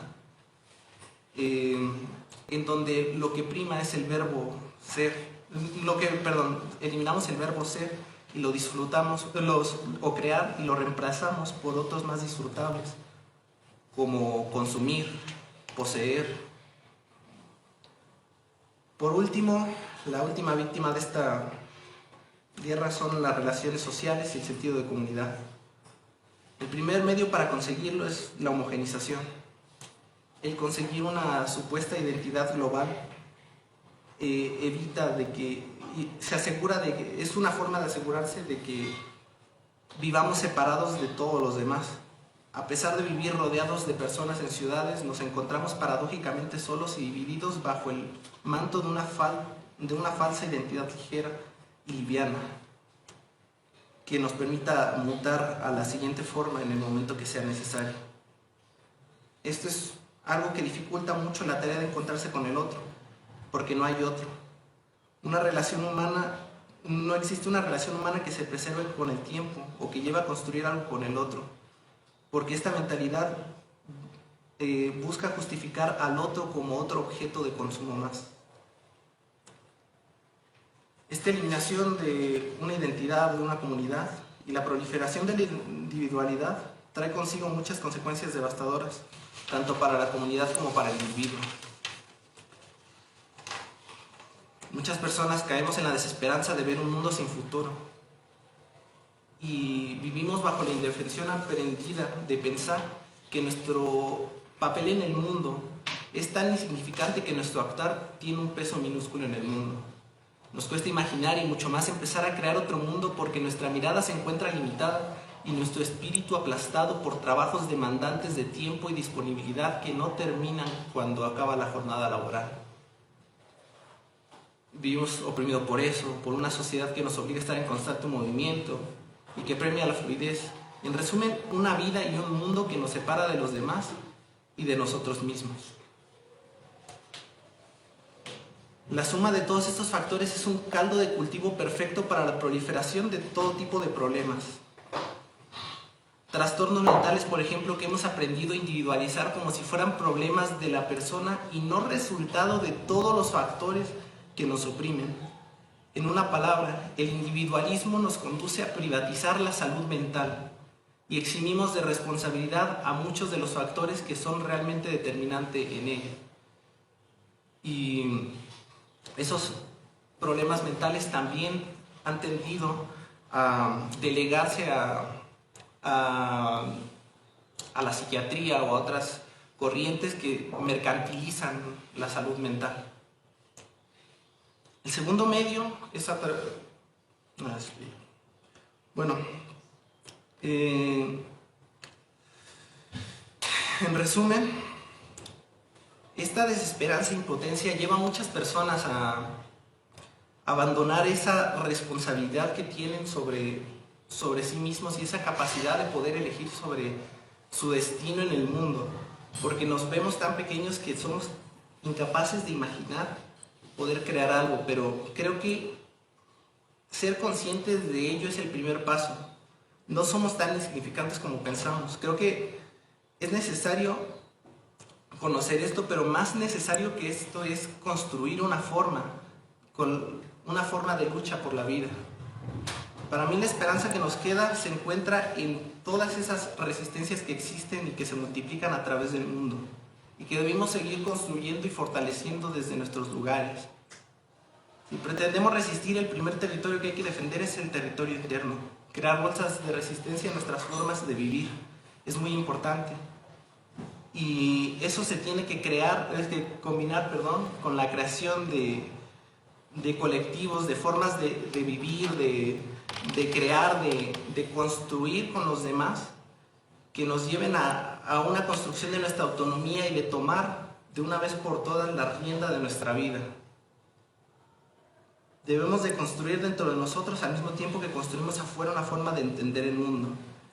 en donde lo que prima es el verbo ser, eliminamos el verbo ser y lo disfrutamos, o crear, y lo reemplazamos por otros más disfrutables, como consumir, poseer. Por último, la última víctima de esta guerra son las relaciones sociales y el sentido de comunidad. El primer medio para conseguirlo es la homogenización. El conseguir una supuesta identidad global se asegura de que es una forma de asegurarse de que vivamos separados de todos los demás. A pesar de vivir rodeados de personas en ciudades, nos encontramos paradójicamente solos y divididos bajo el manto de una falsa identidad ligera y liviana, que nos permita mutar a la siguiente forma en el momento que sea necesario. Esto es algo que dificulta mucho la tarea de encontrarse con el otro, porque no hay otro. No existe una relación humana que se preserve con el tiempo o que lleve a construir algo con el otro, porque esta mentalidad busca justificar al otro como otro objeto de consumo más. Esta eliminación de una identidad, de una comunidad, y la proliferación de la individualidad trae consigo muchas consecuencias devastadoras, tanto para la comunidad como para el individuo. Muchas personas caemos en la desesperanza de ver un mundo sin futuro y vivimos bajo la indefensión aprendida de pensar que nuestro papel en el mundo es tan insignificante que nuestro actuar tiene un peso minúsculo en el mundo. Nos cuesta imaginar y mucho más empezar a crear otro mundo porque nuestra mirada se encuentra limitada y nuestro espíritu aplastado por trabajos demandantes de tiempo y disponibilidad que no terminan cuando acaba la jornada laboral. Vivimos oprimidos por eso, por una sociedad que nos obliga a estar en constante movimiento y que premia la fluidez. En resumen, una vida y un mundo que nos separa de los demás y de nosotros mismos. La suma de todos estos factores es un caldo de cultivo perfecto para la proliferación de todo tipo de problemas. Trastornos mentales, por ejemplo, que hemos aprendido a individualizar como si fueran problemas de la persona y no resultado de todos los factores que nos oprimen. En una palabra, el individualismo nos conduce a privatizar la salud mental y eximimos de responsabilidad a muchos de los factores que son realmente determinantes en ella. Y esos problemas mentales también han tendido a delegarse a la psiquiatría o a otras corrientes que mercantilizan la salud mental. El segundo medio es en resumen, esta desesperanza e impotencia lleva a muchas personas a abandonar esa responsabilidad que tienen sobre sí mismos y esa capacidad de poder elegir sobre su destino en el mundo, porque nos vemos tan pequeños que somos incapaces de imaginar poder crear algo, pero creo que ser conscientes de ello es el primer paso. No somos tan insignificantes como pensamos. Creo que es necesario conocer esto, pero más necesario que esto es construir una forma de lucha por la vida. Para mí la esperanza que nos queda se encuentra en todas esas resistencias que existen y que se multiplican a través del mundo y que debemos seguir construyendo y fortaleciendo desde nuestros lugares. Si pretendemos resistir, el primer territorio que hay que defender es el territorio interno. Crear bolsas de resistencia en nuestras formas de vivir es muy importante. Y eso se tiene que combinar con la creación de colectivos, de formas de vivir, de crear, de construir con los demás, que nos lleven a una construcción de nuestra autonomía y de tomar de una vez por todas la rienda de nuestra vida. Debemos de construir dentro de nosotros al mismo tiempo que construimos afuera una forma de entender el mundo.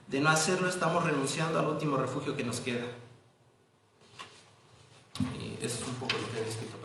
De no hacerlo, estamos renunciando al último refugio que nos queda. Y eso es un poco lo que he escrito.